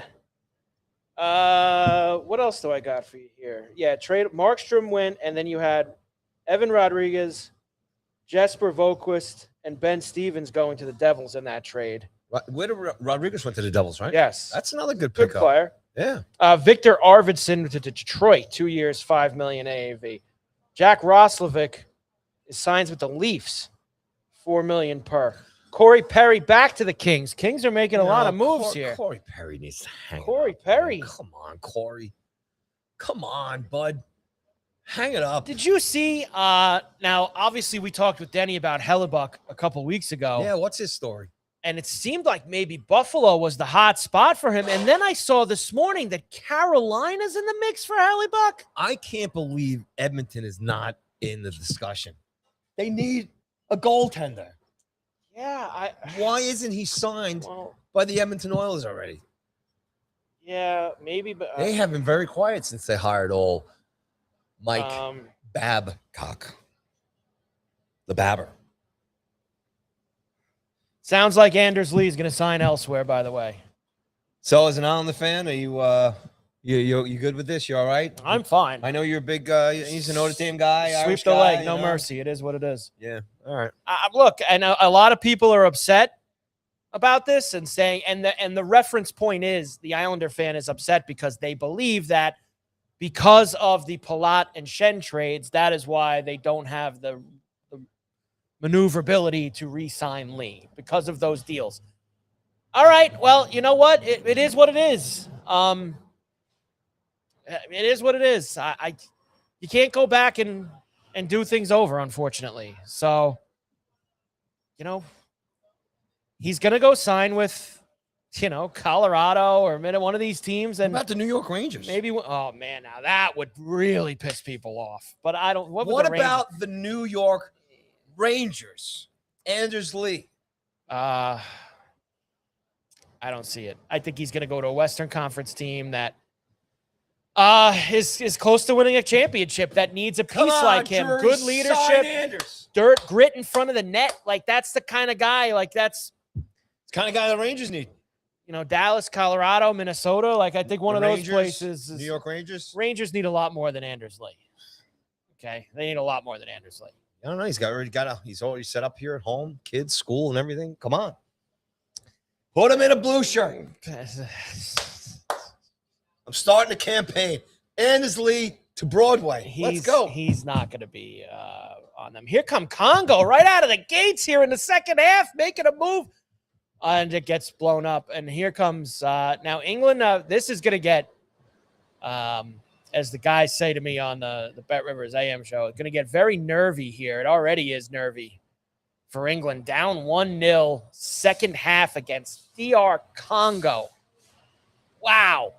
Speaker 1: What else do I got for you here? Yeah, trade Markstrom went, and then you had Evan Rodriguez, Jesper Voquist, and Ben Stevens going to the Devils in that trade.
Speaker 2: Rodriguez went to the Devils, right?
Speaker 1: Yes.
Speaker 2: That's another good
Speaker 1: Good
Speaker 2: pickup.
Speaker 1: player.
Speaker 2: Yeah.
Speaker 1: Victor Arvidsson to Detroit, 2 years, $5 million AAV. Jack Roslovic signs with the Leafs, $4 million per. Corey Perry back to the Kings. Kings are making a lot of moves here.
Speaker 2: Corey Perry needs to hang
Speaker 1: Corey
Speaker 2: up.
Speaker 1: Perry.
Speaker 2: Come on, Corey. Come on, bud. Hang it up.
Speaker 1: Did you see? Now, obviously, we talked with Denny about Hellebuck a couple weeks ago.
Speaker 2: Yeah, what's his story?
Speaker 1: And it seemed like maybe Buffalo was the hot spot for him. And then I saw this morning that Carolina's in the mix for Hellebuck.
Speaker 2: I can't believe Edmonton is not in the discussion. They need a goaltender.
Speaker 1: Yeah.
Speaker 2: Why isn't he signed by the Edmonton Oilers already?
Speaker 1: Yeah, maybe. But
Speaker 2: they have been very quiet since they hired old Mike Babcock. The Babber.
Speaker 1: Sounds like Anders Lee is going to sign elsewhere, by the way.
Speaker 2: So as an Islander fan, are you good with this? You all right?
Speaker 1: I'm fine.
Speaker 2: I know you're a big he's a Notre Dame guy.
Speaker 1: Sweep
Speaker 2: Irish
Speaker 1: the
Speaker 2: guy,
Speaker 1: leg, no mercy. It is what it is.
Speaker 2: Yeah. All right.
Speaker 1: Look, and a lot of people are upset about this and saying, and the reference point is the Islander fan is upset because they believe that because of the Palat and Shen trades, that is why they don't have the maneuverability to re-sign Lee because of those deals. All right. Well, you know what? It is what it is. It is what it is. You can't go back and do things over, unfortunately. So, he's going to go sign with, Colorado or one of these teams. And
Speaker 2: what about the New York Rangers?
Speaker 1: Maybe. Oh man, now that would really piss people off. But I don't.
Speaker 2: What about the New York Rangers? Anders Lee.
Speaker 1: I don't see it. I think he's going to go to a Western Conference team that is close to winning a championship, that needs a piece like him.
Speaker 2: Drury,
Speaker 1: good leadership, grit in front of the net. Like, that's the kind of guy. Like, that's
Speaker 2: the kind of guy the Rangers need.
Speaker 1: Dallas, Colorado, Minnesota. Like, I think one of those places.
Speaker 2: New York Rangers.
Speaker 1: Rangers need a lot more than Anders Lee. Okay, they need a lot more than Anders Lee.
Speaker 2: I don't know. He's already set up here at home, kids, school, and everything. Come on. Put him in a blue shirt. I'm starting a campaign. Anders Lee to Broadway. Let's go.
Speaker 1: He's not going to be on them. Here come Congo right out of the gates here in the second half, making a move. And it gets blown up. And here comes now England. This is going to get, as the guys say to me on the Bet Rivers AM show, it's going to get very nervy here. It already is nervy for England. Down 1-0, second half against DR Congo. Wow.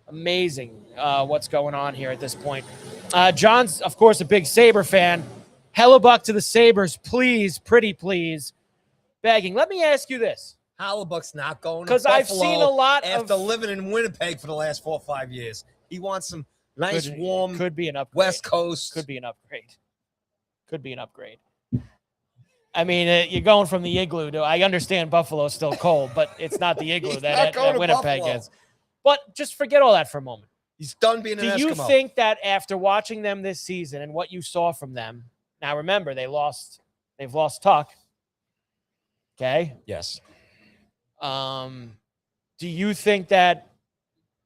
Speaker 1: Amazing what's going on here at this point. John's, of course, a big Sabre fan. Hellebuck to the Sabres, please, pretty please. Begging. Let me ask you this.
Speaker 2: Hellebuck's not going to
Speaker 1: because I've seen a lot
Speaker 2: after living in Winnipeg for the last 4 or 5 years. He wants some nice, warm,
Speaker 1: could be an upgrade.
Speaker 2: West Coast.
Speaker 1: Could be an upgrade. Could be an upgrade. I mean, you're going from the igloo to. I understand Buffalo's still cold, but it's not the igloo that Winnipeg is. But just forget all that for a moment.
Speaker 2: He's done being an Eskimo.
Speaker 1: Do you think that after watching them this season and what you saw from them, now remember they've lost Tuck. Okay.
Speaker 2: Yes.
Speaker 1: Do you think that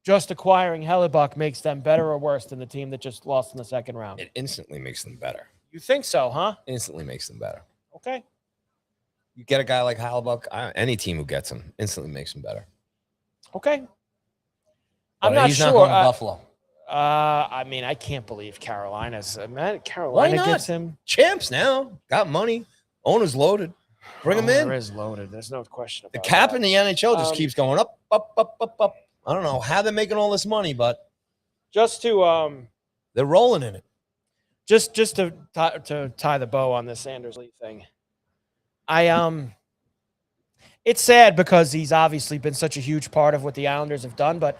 Speaker 1: just acquiring Hellebuck makes them better or worse than the team that just lost in the second round?
Speaker 2: It instantly makes them better.
Speaker 1: You think so, huh?
Speaker 2: Instantly makes them better.
Speaker 1: Okay.
Speaker 2: You get a guy like Hellebuck, any team who gets him instantly makes them better.
Speaker 1: Okay.
Speaker 2: But
Speaker 1: I'm not
Speaker 2: he's
Speaker 1: sure.
Speaker 2: Not going to Buffalo.
Speaker 1: I mean, I can't believe Carolina gets him.
Speaker 2: Champs now. Got money. Owner's loaded. Bring him in.
Speaker 1: Owner is loaded. There's no question about
Speaker 2: the cap
Speaker 1: that.
Speaker 2: in the NHL just keeps going up, up, up, up, up. I don't know how they're making all this money, but
Speaker 1: just to
Speaker 2: they're rolling in it.
Speaker 1: Just to tie the bow on this Anders Lee thing. It's sad because he's obviously been such a huge part of what the Islanders have done, but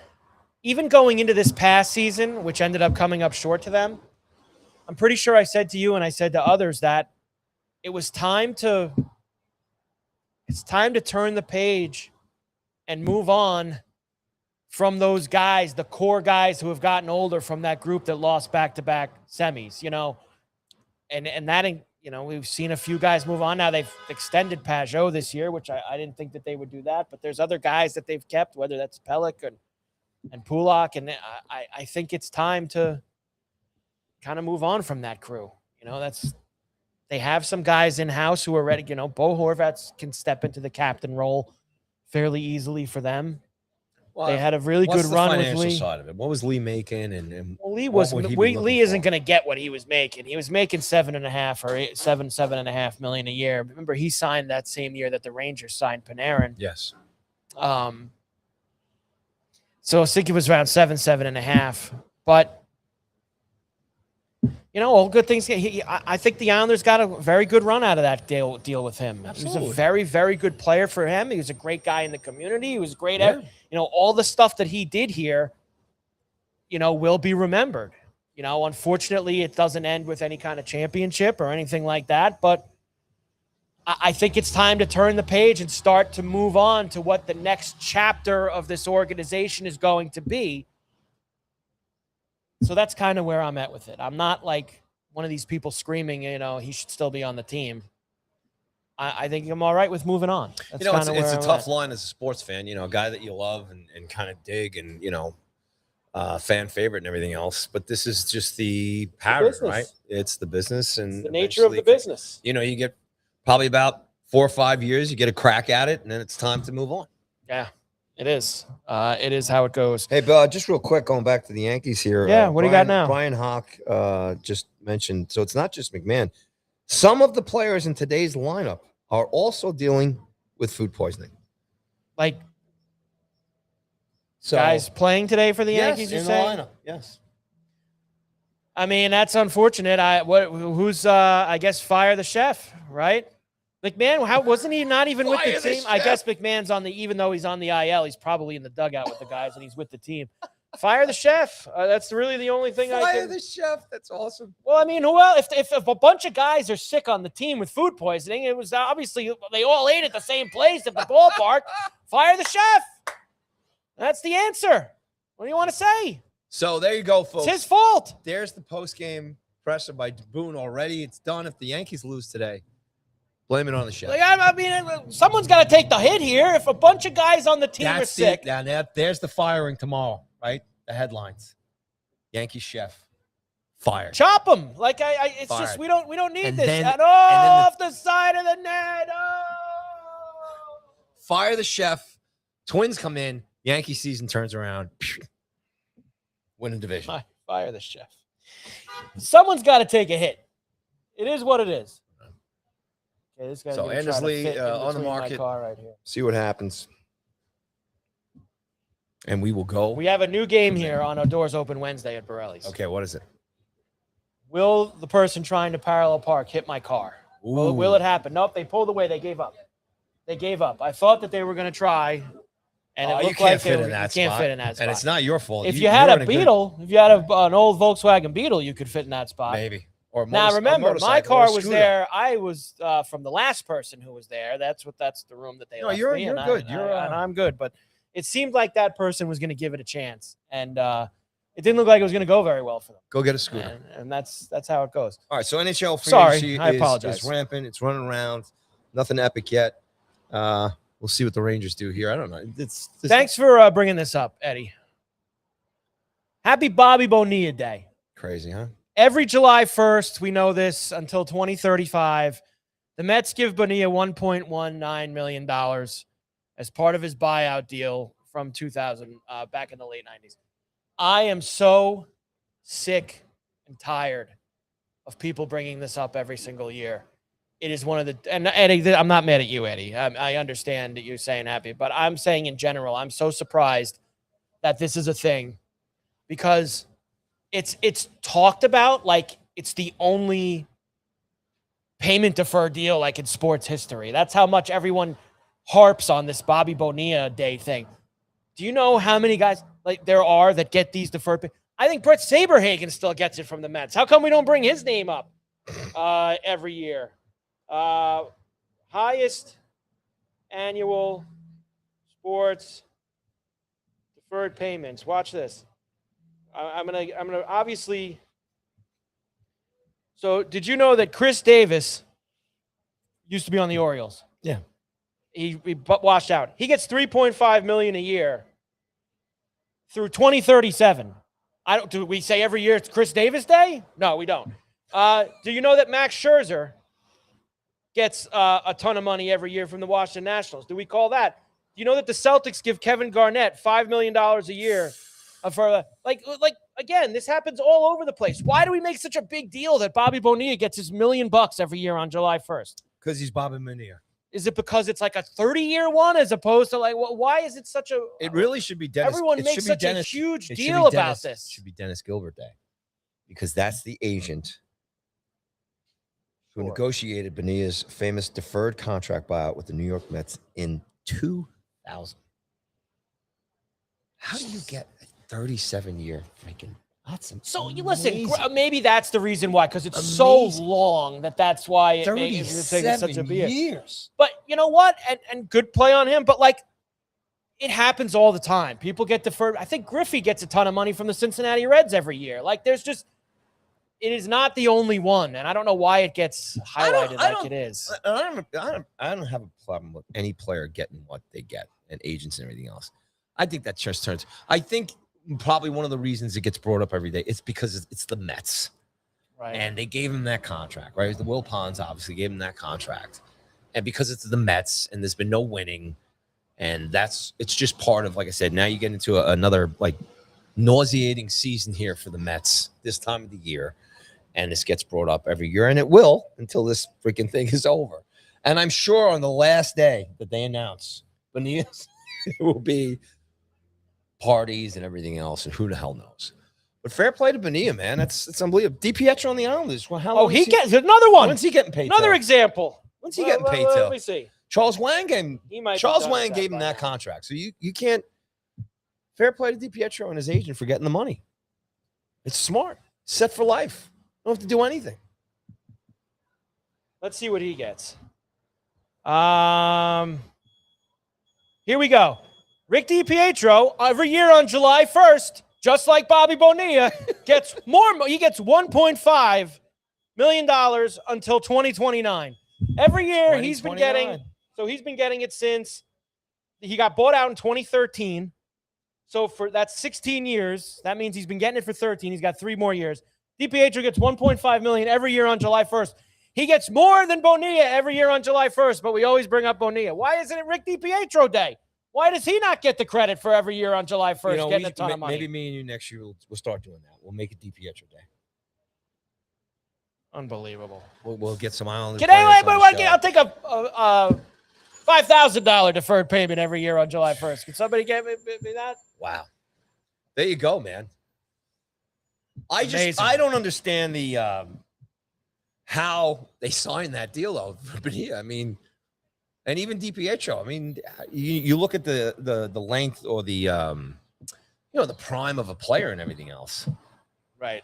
Speaker 1: even going into this past season, which ended up coming up short to them, I'm pretty sure I said to you and I said to others that it's time to turn the page and move on from those guys, the core guys who have gotten older from that group that lost back-to-back semis, and that, we've seen a few guys move on. Now they've extended Pajot this year, which I didn't think that they would do that, but there's other guys that they've kept, whether that's Pelech and Pulak, and I think it's time to kind of move on from that crew. They have some guys in-house who are ready. Bo Horvat can step into the captain role fairly easily for them. Well, they had a really good run with Lee.
Speaker 2: Side of it? What was Lee making? And
Speaker 1: Lee isn't going to get what he was making. He was making $7.5 million a year. Remember, he signed that same year that the Rangers signed Panarin.
Speaker 2: Yes.
Speaker 1: So I think it was around 7.5. But all good things. I think the Islanders got a very good run out of that deal with him.
Speaker 2: Absolutely.
Speaker 1: He was a very, very good player for him. He was a great guy in the community. He was great at, all the stuff that he did here, will be remembered. Unfortunately, it doesn't end with any kind of championship or anything like that. But I think it's time to turn the page and start to move on to what the next chapter of this organization is going to be. So that's kind of where I'm at with it. I'm not like one of these people screaming, he should still be on the team. I think I'm all right with moving on. That's
Speaker 2: it's a tough line as a sports fan, a guy that you love and kind of dig and, fan favorite and everything else. But this is just the pattern, right? It's the business and
Speaker 1: the nature of the business.
Speaker 2: You get probably about 4 or 5 years, you get a crack at it, and then it's time to move on.
Speaker 1: Yeah. It is. It is how it goes.
Speaker 2: Hey, Bill, just real quick, going back to the Yankees here.
Speaker 1: Yeah, what do you got now?
Speaker 2: Brian Hawk just mentioned, so it's not just McMahon. Some of the players in today's lineup are also dealing with food poisoning.
Speaker 1: Like guys playing today for the Yankees, you say?
Speaker 2: In the lineup, yes.
Speaker 1: I mean, that's unfortunate. I guess fire the chef, right? McMahon, wasn't he not even with the team? I guess McMahon's even though he's on the IL, he's probably in the dugout with the guys and he's with the team. Fire the chef. That's really the only thing
Speaker 2: Fire the chef. That's awesome.
Speaker 1: Well, I mean, who else? If a bunch of guys are sick on the team with food poisoning, it was obviously they all ate at the same place at the ballpark. Fire the chef. That's the answer. What do you want to say?
Speaker 2: So there you go, folks.
Speaker 1: It's his fault.
Speaker 2: There's the post-game pressure by Boone already. It's done. If the Yankees lose today, blame it on the chef.
Speaker 1: Like, I mean, someone's got to take the hit here. If a bunch of guys on the team are sick.
Speaker 2: There's the firing tomorrow, right? The headlines. Yankee chef fired.
Speaker 1: Chop him. Like it's
Speaker 2: Fired.
Speaker 1: just we don't need
Speaker 2: And
Speaker 1: this.
Speaker 2: then-
Speaker 1: And off the side of the net. Oh.
Speaker 2: Fire the chef. Twins come in. Yankee season turns around. Win a division.
Speaker 1: Fire the chef. Someone's got to take a hit. It is what it is. Okay, this guy's
Speaker 2: So
Speaker 1: gonna try to
Speaker 2: Anders Lee,
Speaker 1: fit in
Speaker 2: on the
Speaker 1: between my
Speaker 2: market.
Speaker 1: car right here.
Speaker 2: See what happens. And we will go.
Speaker 1: We have a new game here on our Doors Open Wednesday at Borrelli's.
Speaker 2: Okay, what is it?
Speaker 1: Will the person trying to parallel park hit my car? Will it happen? Nope, they pulled away. They gave up. I thought that they were going to try, and it
Speaker 2: you
Speaker 1: looked
Speaker 2: can't
Speaker 1: like
Speaker 2: fit in that
Speaker 1: you can't
Speaker 2: spot.
Speaker 1: fit in that spot.
Speaker 2: And it's not your fault.
Speaker 1: If you had
Speaker 2: you're
Speaker 1: a
Speaker 2: in good-
Speaker 1: Beetle, if you had an old Volkswagen Beetle, you could fit in that spot.
Speaker 2: maybe. Or
Speaker 1: Now
Speaker 2: a
Speaker 1: remember, my
Speaker 2: motorcycle or a
Speaker 1: car was
Speaker 2: scooter.
Speaker 1: there. I was from the last person who was there. That's the room that they
Speaker 2: No,
Speaker 1: left
Speaker 2: you're
Speaker 1: me, and
Speaker 2: good.
Speaker 1: and I'm good. But it seemed like that person was going to give it a chance, and it didn't look like it was going to go very well for them.
Speaker 2: Go get a scooter.
Speaker 1: And that's how it goes.
Speaker 2: All right, so NHL free
Speaker 1: Sorry,
Speaker 2: agency
Speaker 1: I
Speaker 2: is
Speaker 1: apologize.
Speaker 2: rampant. It's running around. Nothing epic yet. We'll see what the Rangers do here. I don't know.
Speaker 1: Thanks for bringing this up, Eddie. Happy Bobby Bonilla Day.
Speaker 2: Crazy, huh?
Speaker 1: Every July 1st, we know this, until 2035, the Mets give Bonilla $1.19 million as part of his buyout deal from 2000, back in the late 90s. I am so sick and tired of people bringing this up every single year. It is one of the, and Eddie, I'm not mad at you, Eddie. I understand that you're saying happy, but I'm saying in general, I'm so surprised that this is a thing because it's talked about like it's the only payment deferred deal like in sports history. That's how much everyone harps on this Bobby Bonilla Day thing. Do you know how many guys like there are that get these deferred? I think Brett Saberhagen still gets it from the Mets. How come we don't bring his name up every year? Highest annual sports deferred payments. Watch this. I'm gonna obviously. So, did you know that Chris Davis used to be on the Orioles?
Speaker 2: Yeah.
Speaker 1: He washed out. He gets $3.5 million a year through 2037. Do we say every year it's Chris Davis Day? No, we don't. Do you know that Max Scherzer gets a ton of money every year from the Washington Nationals? Do we call that? Do you know that the Celtics give Kevin Garnett $5 million a year for like again? This happens all over the place. Why do we make such a big deal that Bobby Bonilla gets his $1 million every year on July 1st?
Speaker 2: Because he's Bobby Bonilla.
Speaker 1: Is it because it's like a 30-year one as opposed to like why is it such a?
Speaker 2: It really should be Dennis.
Speaker 1: Everyone
Speaker 2: it
Speaker 1: makes
Speaker 2: should be
Speaker 1: such
Speaker 2: Dennis,
Speaker 1: a huge
Speaker 2: it should
Speaker 1: deal
Speaker 2: be
Speaker 1: about
Speaker 2: Dennis-
Speaker 1: this.
Speaker 2: It should be Dennis Gilbert Day, because that's the agent who negotiated Bonilla's famous deferred contract buyout with the New York Mets in 2000. How do you get a 37-year freaking? That's
Speaker 1: So you
Speaker 2: amazing.
Speaker 1: listen. Maybe that's the reason why, because it's so
Speaker 2: Amazing.
Speaker 1: long that's why it makes it take such a
Speaker 2: 37
Speaker 1: beer.
Speaker 2: years.
Speaker 1: But you know what? And good play on him. But like, it happens all the time. People get deferred. I think Griffey gets a ton of money from the Cincinnati Reds every year. Like, there's just, it is not the only one, and I don't know why it gets highlighted like it is.
Speaker 2: I don't have a problem with any player getting what they get and agents and everything else. I think that just turns. I think probably one of the reasons it gets brought up every day is because it's the Mets.
Speaker 1: Right.
Speaker 2: And they gave him that contract, right? The Will Ponds obviously gave him that contract. And because it's the Mets and there's been no winning, and it's just part of, like I said, now you get into another like nauseating season here for the Mets this time of the year. And this gets brought up every year, and it will until this freaking thing is over. And I'm sure on the last day that they announce Bonilla, it will be parties and everything else, and who the hell knows. But fair play to Bonilla, man. It's unbelievable. DiPietro on the Islanders. Well, how long
Speaker 1: He gets another one.
Speaker 2: When's he getting paid?
Speaker 1: Another
Speaker 2: till?
Speaker 1: example.
Speaker 2: When's he getting paid
Speaker 1: Let
Speaker 2: till?
Speaker 1: me see.
Speaker 2: Charles Wang gave
Speaker 1: He might be
Speaker 2: Charles
Speaker 1: done
Speaker 2: Wang
Speaker 1: with
Speaker 2: gave him
Speaker 1: by
Speaker 2: that
Speaker 1: now.
Speaker 2: contract. So you can't. Fair play to DiPietro and his agent for getting the money. It's smart. Set for life. Don't have to do anything.
Speaker 1: Let's see what he gets. Here we go. Rick DiPietro, every year on July 1st, just like Bobby Bonilla, gets more. He gets $1.5 million until 2029. Every year he's been getting. So he's been getting it since he got bought out in 2013. So that's 16 years. That means he's been getting it for 13. He's got 3 more years. DiPietro gets $1.5 million every year on July 1st. He gets more than Bonilla every year on July 1st, but we always bring up Bonilla. Why isn't it Rick DiPietro Day? Why does he not get the credit for every year on July 1st getting a ton of money?
Speaker 2: Maybe me and you next year we'll start doing that. We'll make it DiPietro Day.
Speaker 1: Unbelievable.
Speaker 2: We'll get some Islanders.
Speaker 1: I'll take a $5,000 deferred payment every year on July 1st. Can somebody get me that?
Speaker 2: Wow. There you go, man.
Speaker 1: Amazing.
Speaker 2: I don't understand the how they signed that deal though. But yeah, I mean, and even DiPietro. I mean, you look at the length or the the prime of a player and everything else.
Speaker 1: Right.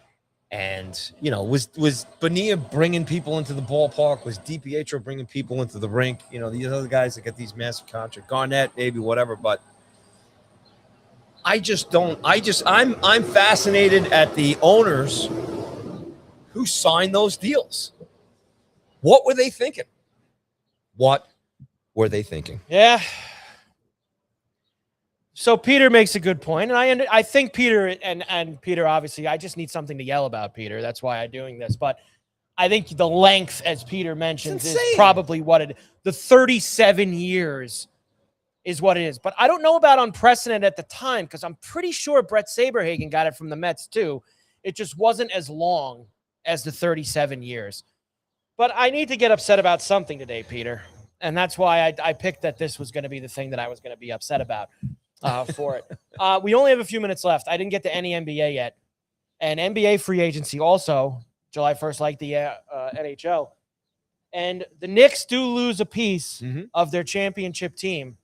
Speaker 2: And, was Bonilla bringing people into the ballpark? Was DiPietro bringing people into the rink? These other guys that get these massive contracts, Garnett, maybe whatever. But I'm fascinated at the owners who signed those deals. What were they thinking?
Speaker 1: Yeah. So Peter makes a good point, and I think Peter and Peter, obviously, I just need something to yell about, Peter. That's why I'm doing this. But I think the length, as Peter mentions, is probably the 37 years is what it is. But I don't know about unprecedented at the time, because I'm pretty sure Brett Saberhagen got it from the Mets too. It just wasn't as long as the 37 years. But I need to get upset about something today, Peter. And that's why I picked that this was going to be the thing that I was going to be upset about. For it. We only have a few minutes left. I didn't get to any NBA yet. And NBA free agency also, July 1st, like the NHL. And the Knicks do lose a piece of their championship team.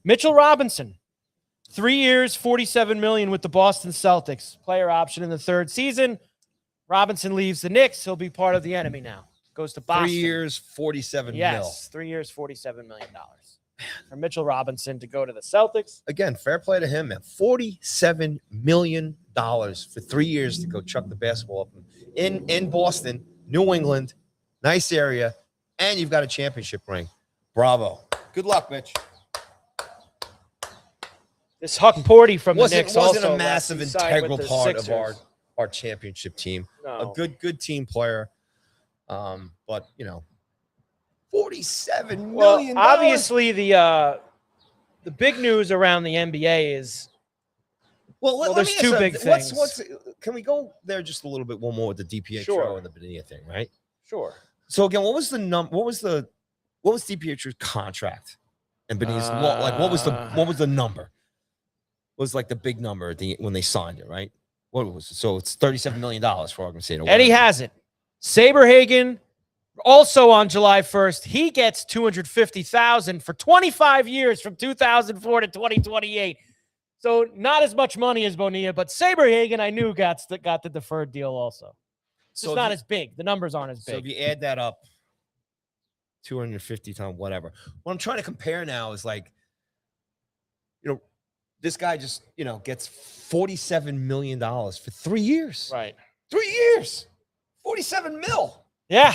Speaker 1: Mitchell Robinson, 3 years, $47 million with the Boston Celtics. Player option in the 3rd season. Robinson leaves the Knicks. He'll be part of the enemy now. Goes to Boston.
Speaker 2: 3 years, $47 million.
Speaker 1: Yes, 3 years, $47 million. For Mitchell Robinson to go to the Celtics.
Speaker 2: Again, fair play to him, man. $47 million for 3 years to go chuck the basketball up in Boston, New England. Nice area. And you've got a championship ring. Bravo. Good luck, Mitch.
Speaker 1: This Huck Porty from the Knicks
Speaker 2: wasn't
Speaker 1: also
Speaker 2: a massive integral part of our championship team.
Speaker 1: No.
Speaker 2: A good team player. But, $47 million.
Speaker 1: Well, obviously the big news around the NBA is there's 2 big things.
Speaker 2: Can we go there just a little bit one more with the DiPietro and the Bonilla thing, right?
Speaker 1: Sure.
Speaker 2: So again, what was DiPietro's contract and Bonilla's law? Like what was the number? Was like the big number when they signed it, right? What was it? So it's $37 million for argument's sake.
Speaker 1: Eddie has it. Saberhagen. Also on July 1st, he gets $250,000 for 25 years from 2004 to 2028. So not as much money as Bonilla, but Saberhagen I knew got the deferred deal also. It's not as big. The numbers aren't as big.
Speaker 2: So if you add that up, 250 times whatever. What I'm trying to compare now is like, this guy just, gets $47 million for 3 years.
Speaker 1: Right.
Speaker 2: 3 years. 47 mil.
Speaker 1: Yeah.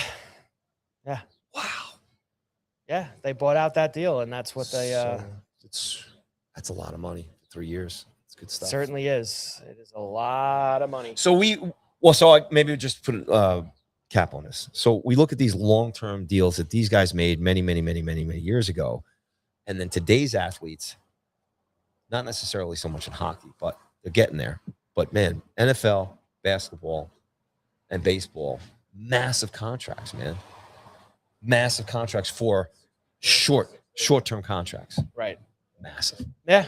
Speaker 1: Yeah.
Speaker 2: Wow.
Speaker 1: Yeah, they bought out that deal, and that's what they.
Speaker 2: That's a lot of money. 3 years. It's good stuff.
Speaker 1: It certainly is. It is a lot of money.
Speaker 2: So maybe just put a cap on this. So we look at these long-term deals that these guys made many years ago, and then today's athletes, not necessarily so much in hockey, but they're getting there. But man, NFL, basketball, and baseball, massive contracts, man. Massive contracts for short-term contracts.
Speaker 1: Right.
Speaker 2: Massive.
Speaker 1: Yeah,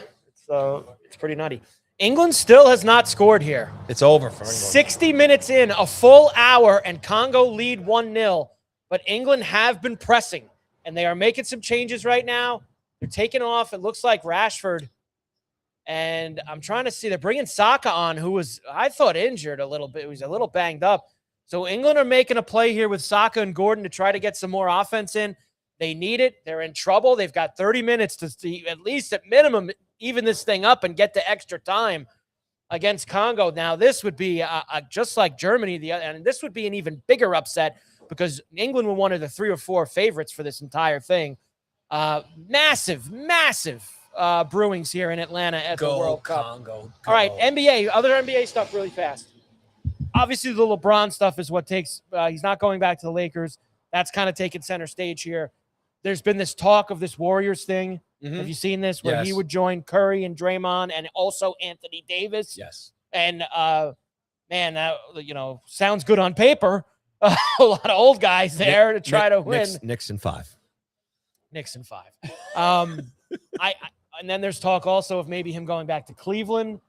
Speaker 1: it's pretty nutty. England still has not scored here.
Speaker 2: It's over for England.
Speaker 1: 60 minutes in, a full hour, and Congo lead 1-0. But England have been pressing, and they are making some changes right now. They're taking off. It looks like Rashford. And I'm trying to see. They're bringing Saka on, who was, I thought, injured a little bit. He was a little banged up. So England are making a play here with Saka and Gordon to try to get some more offense in. They need it. They're in trouble. They've got 30 minutes to see, at least at minimum, even this thing up and get to extra time. against Congo. Now, this would be just like Germany, and this would be an even bigger upset because England were one of the 3 or 4 favorites for this entire thing. Massive brewings here in Atlanta at the World Cup.
Speaker 2: Congo,
Speaker 1: all right, NBA, other NBA stuff really fast. Obviously, the LeBron stuff is what takes he's not going back to the Lakers. That's kind of taken center stage here. There's been this talk of this Warriors thing. Mm-hmm. Have you seen this? Where he would join Curry and Draymond and also Anthony Davis.
Speaker 2: Yes.
Speaker 1: And, man, that, sounds good on paper. A lot of old guys there to try to win.
Speaker 2: Knicks 5.
Speaker 1: Knicks 5. And then there's talk also of maybe him going back to Cleveland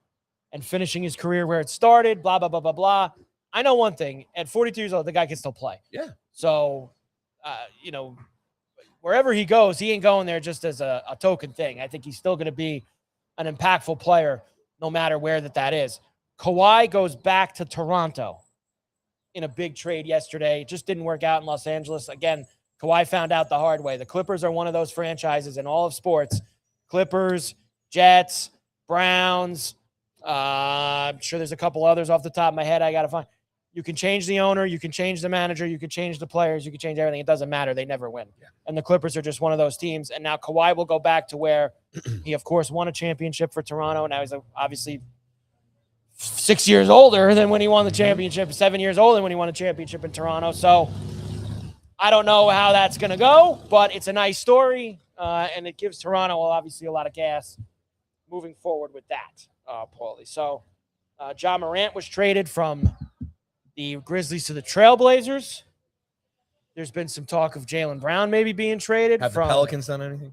Speaker 1: and finishing his career where it started, blah, blah, blah, blah, blah. I know one thing. At 42 years old, the guy can still play.
Speaker 2: Yeah.
Speaker 1: So, wherever he goes, he ain't going there just as a token thing. I think he's still going to be an impactful player no matter where that is. Kawhi goes back to Toronto in a big trade yesterday. It just didn't work out in Los Angeles. Again, Kawhi found out the hard way. The Clippers are one of those franchises in all of sports. Clippers, Jets, Browns. I'm sure there's a couple others off the top of my head I got to find. You can change the owner, you can change the manager, you can change the players, you can change everything. It doesn't matter. They never win. Yeah. And the Clippers are just one of those teams. And now Kawhi will go back to where he, of course, won a championship for Toronto. Now he's obviously 6 years older than when he won the championship, 7 years older than when he won a championship in Toronto. So I don't know how that's going to go, but it's a nice story. And it gives Toronto, obviously, a lot of gas moving forward with that, Paulie. So Ja Morant was traded from the Grizzlies to the Trailblazers. There's been some talk of Jaylen Brown maybe being traded.
Speaker 2: Have the Pelicans done anything?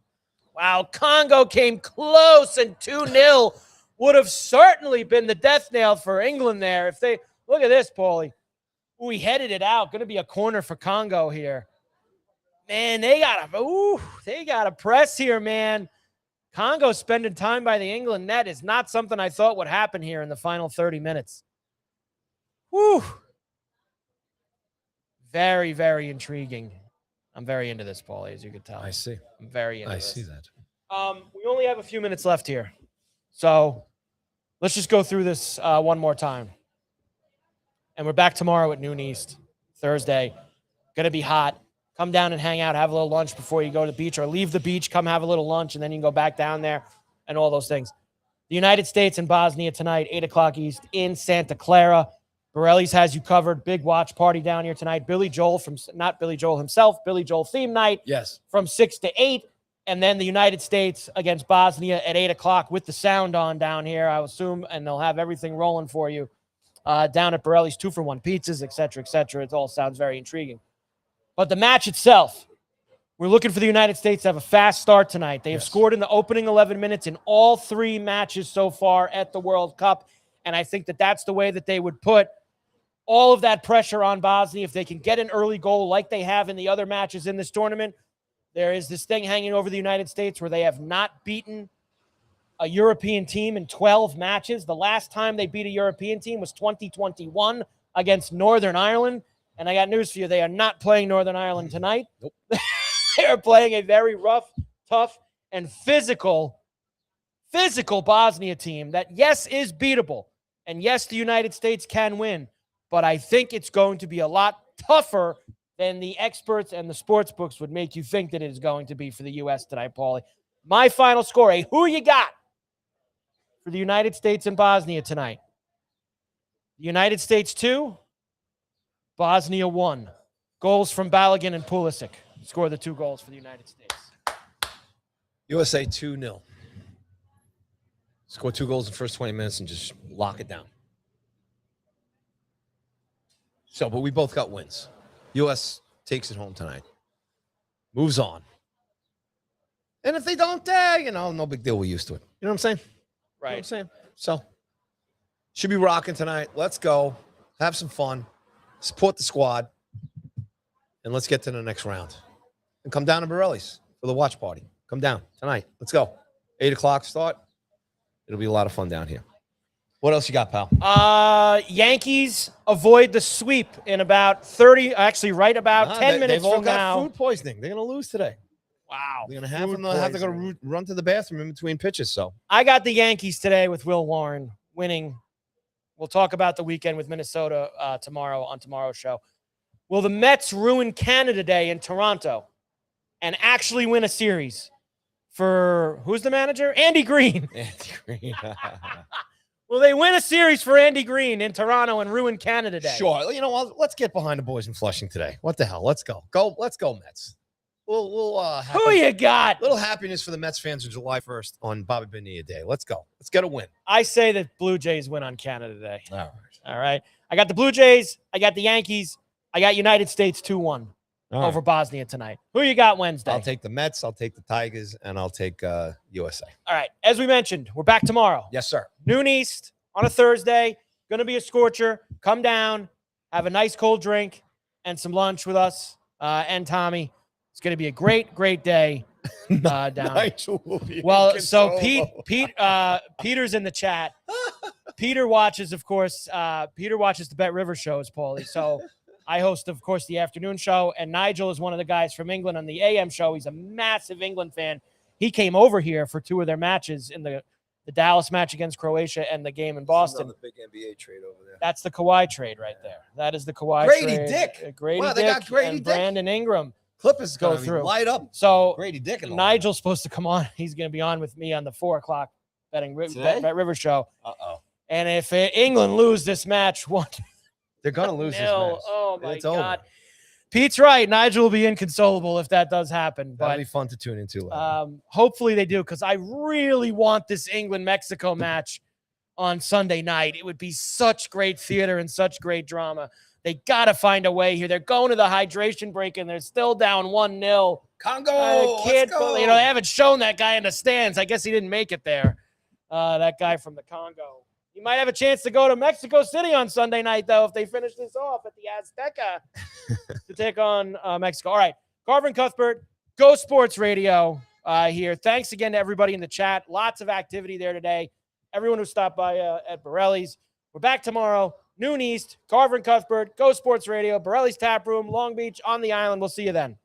Speaker 1: Wow, Congo came close, and 2-0 would have certainly been the death nail for England there. If they look at this, Paulie. We headed it out. Going to be a corner for Congo here. Man, they got to press here, man. Congo spending time by the England net is not something I thought would happen here in the final 30 minutes. Woo. Very, very intriguing. I'm very into this, Paulie, as you can tell.
Speaker 2: I see.
Speaker 1: I'm very into this.
Speaker 2: I see that.
Speaker 1: We only have a few minutes left here. So let's just go through this one more time. And we're back tomorrow at noon East, Thursday. Going to be hot. Come down and hang out, have a little lunch before you go to the beach, or leave the beach, come have a little lunch, and then you can go back down there and all those things. The United States and Bosnia tonight, 8 o'clock East in Santa Clara. Borrelli's has you covered. Big watch party down here tonight. Billy Joel not Billy Joel himself, Billy Joel theme night.
Speaker 2: Yes.
Speaker 1: From 6 to 8. And then the United States against Bosnia at 8 o'clock with the sound on down here, I assume, and they'll have everything rolling for you down at Borrelli's 2-for-1 pizzas, et cetera, et cetera. It all sounds very intriguing. But the match itself, we're looking for the United States to have a fast start tonight. They have scored in the opening 11 minutes in all 3 matches so far at the World Cup. And I think that's the way that they would put all of that pressure on Bosnia. If they can get an early goal like they have in the other matches in this tournament, there is this thing hanging over the United States where they have not beaten a European team in 12 matches. The last time they beat a European team was 2021 against Northern Ireland. And I got news for you. They are not playing Northern Ireland tonight. Nope. They are playing a very rough, tough, and physical Bosnia team that, yes, is beatable. And yes, the United States can win. But I think it's going to be a lot tougher than the experts and the sports books would make you think that it is going to be for the U.S. tonight, Paulie. My final score, who you got for the United States and Bosnia tonight? The United States 2, Bosnia 1. Goals from Balogun and Pulisic score the 2 goals for the United States.
Speaker 2: USA 2-0. Score 2 goals in the first 20 minutes and just lock it down. So, but we both got wins. U.S. takes it home tonight. Moves on. And if they don't, no big deal. We're used to it. You know what I'm saying?
Speaker 1: Right.
Speaker 2: You know what I'm saying? So, should be rocking tonight. Let's go. Have some fun. Support the squad. And let's get to the next round. And come down to Borrelli's for the watch party. Come down tonight. Let's go. 8 o'clock start. It'll be a lot of fun down here. What else you got, pal?
Speaker 1: Yankees avoid the sweep in about 30, actually right about 10 minutes from now.
Speaker 2: They've all got food poisoning. They're going to lose today.
Speaker 1: Wow.
Speaker 2: They're going to have to go run to the bathroom in between pitches. So
Speaker 1: I got the Yankees today with Will Warren winning We'll talk about the weekend with Minnesota tomorrow on tomorrow's show. Will the Mets ruin Canada Day in Toronto and actually win a series for who's the manager? Andy Green.
Speaker 2: Andy Green.
Speaker 1: Will they win a series for Andy Green in Toronto and ruin Canada Day?
Speaker 2: Sure. You know what? Let's get behind the boys in Flushing today. What the hell? Let's go. Let's go, Mets. We'll have
Speaker 1: Who you got?
Speaker 2: Little happiness for the Mets fans on July 1st on Bobby Bonilla Day. Let's go. Let's get a win.
Speaker 1: I say that Blue Jays win on Canada Day.
Speaker 2: All
Speaker 1: right. I got the Blue Jays. I got the Yankees. I got United States 2-1 over Bosnia tonight. Who you got Wednesday?
Speaker 2: I'll take the Mets. I'll take the Tigers, and I'll take USA.
Speaker 1: All right. As we mentioned, we're back tomorrow.
Speaker 2: Yes, sir.
Speaker 1: Noon East on a Thursday. Going to be a scorcher. Come down, have a nice cold drink, and some lunch with us and Tommy. It's going to be a great, great day down.
Speaker 2: Nigel will be
Speaker 1: So Peter's in the chat. Peter watches, of course. Peter watches the Bet River shows, Paulie. So I host, of course, the afternoon show, and Nigel is one of the guys from England on the AM show. He's a massive England fan. He came over here for 2 of their matches in the Dallas match against Croatia and the game in Boston.
Speaker 2: The big NBA trade over there.
Speaker 1: That's the Kawhi trade right there. That is the Kawhi
Speaker 2: Grady
Speaker 1: trade.
Speaker 2: Dick.
Speaker 1: Grady
Speaker 2: Wow,
Speaker 1: Dick
Speaker 2: they got Grady
Speaker 1: and
Speaker 2: Dick.
Speaker 1: Brandon Ingram.
Speaker 2: Clippers
Speaker 1: go
Speaker 2: go
Speaker 1: through.
Speaker 2: Light up.
Speaker 1: So
Speaker 2: Grady Dick and all
Speaker 1: Nigel's supposed to come on. He's going to be on with me on the 4:00 betting Bet River show.
Speaker 2: Uh-oh.
Speaker 1: And if England lose this match,
Speaker 2: they're going to lose this match.
Speaker 1: Oh, my
Speaker 2: It's
Speaker 1: God.
Speaker 2: over.
Speaker 1: Pete's right. Nigel will be inconsolable if that does happen.
Speaker 2: That'll
Speaker 1: But
Speaker 2: be fun to tune into later.
Speaker 1: hopefully they do, because I really want this England-Mexico match on Sunday night. It would be such great theater and such great drama. They got to find a way here. They're going to the hydration break, and they're still down 1-0.
Speaker 2: Congo,
Speaker 1: Let's
Speaker 2: go.
Speaker 1: They haven't shown that guy in the stands. I guess he didn't make it there, that guy from the Congo. He might have a chance to go to Mexico City on Sunday night, though, if they finish this off at the Azteca to take on Mexico. All right, Carver and Cuthbert, Go Sports Radio here. Thanks again to everybody in the chat. Lots of activity there today. Everyone who stopped by at Borrelli's. We're back tomorrow, noon East, Carver and Cuthbert, Go Sports Radio, Borrelli's Taproom, Long Beach, on the island. We'll see you then.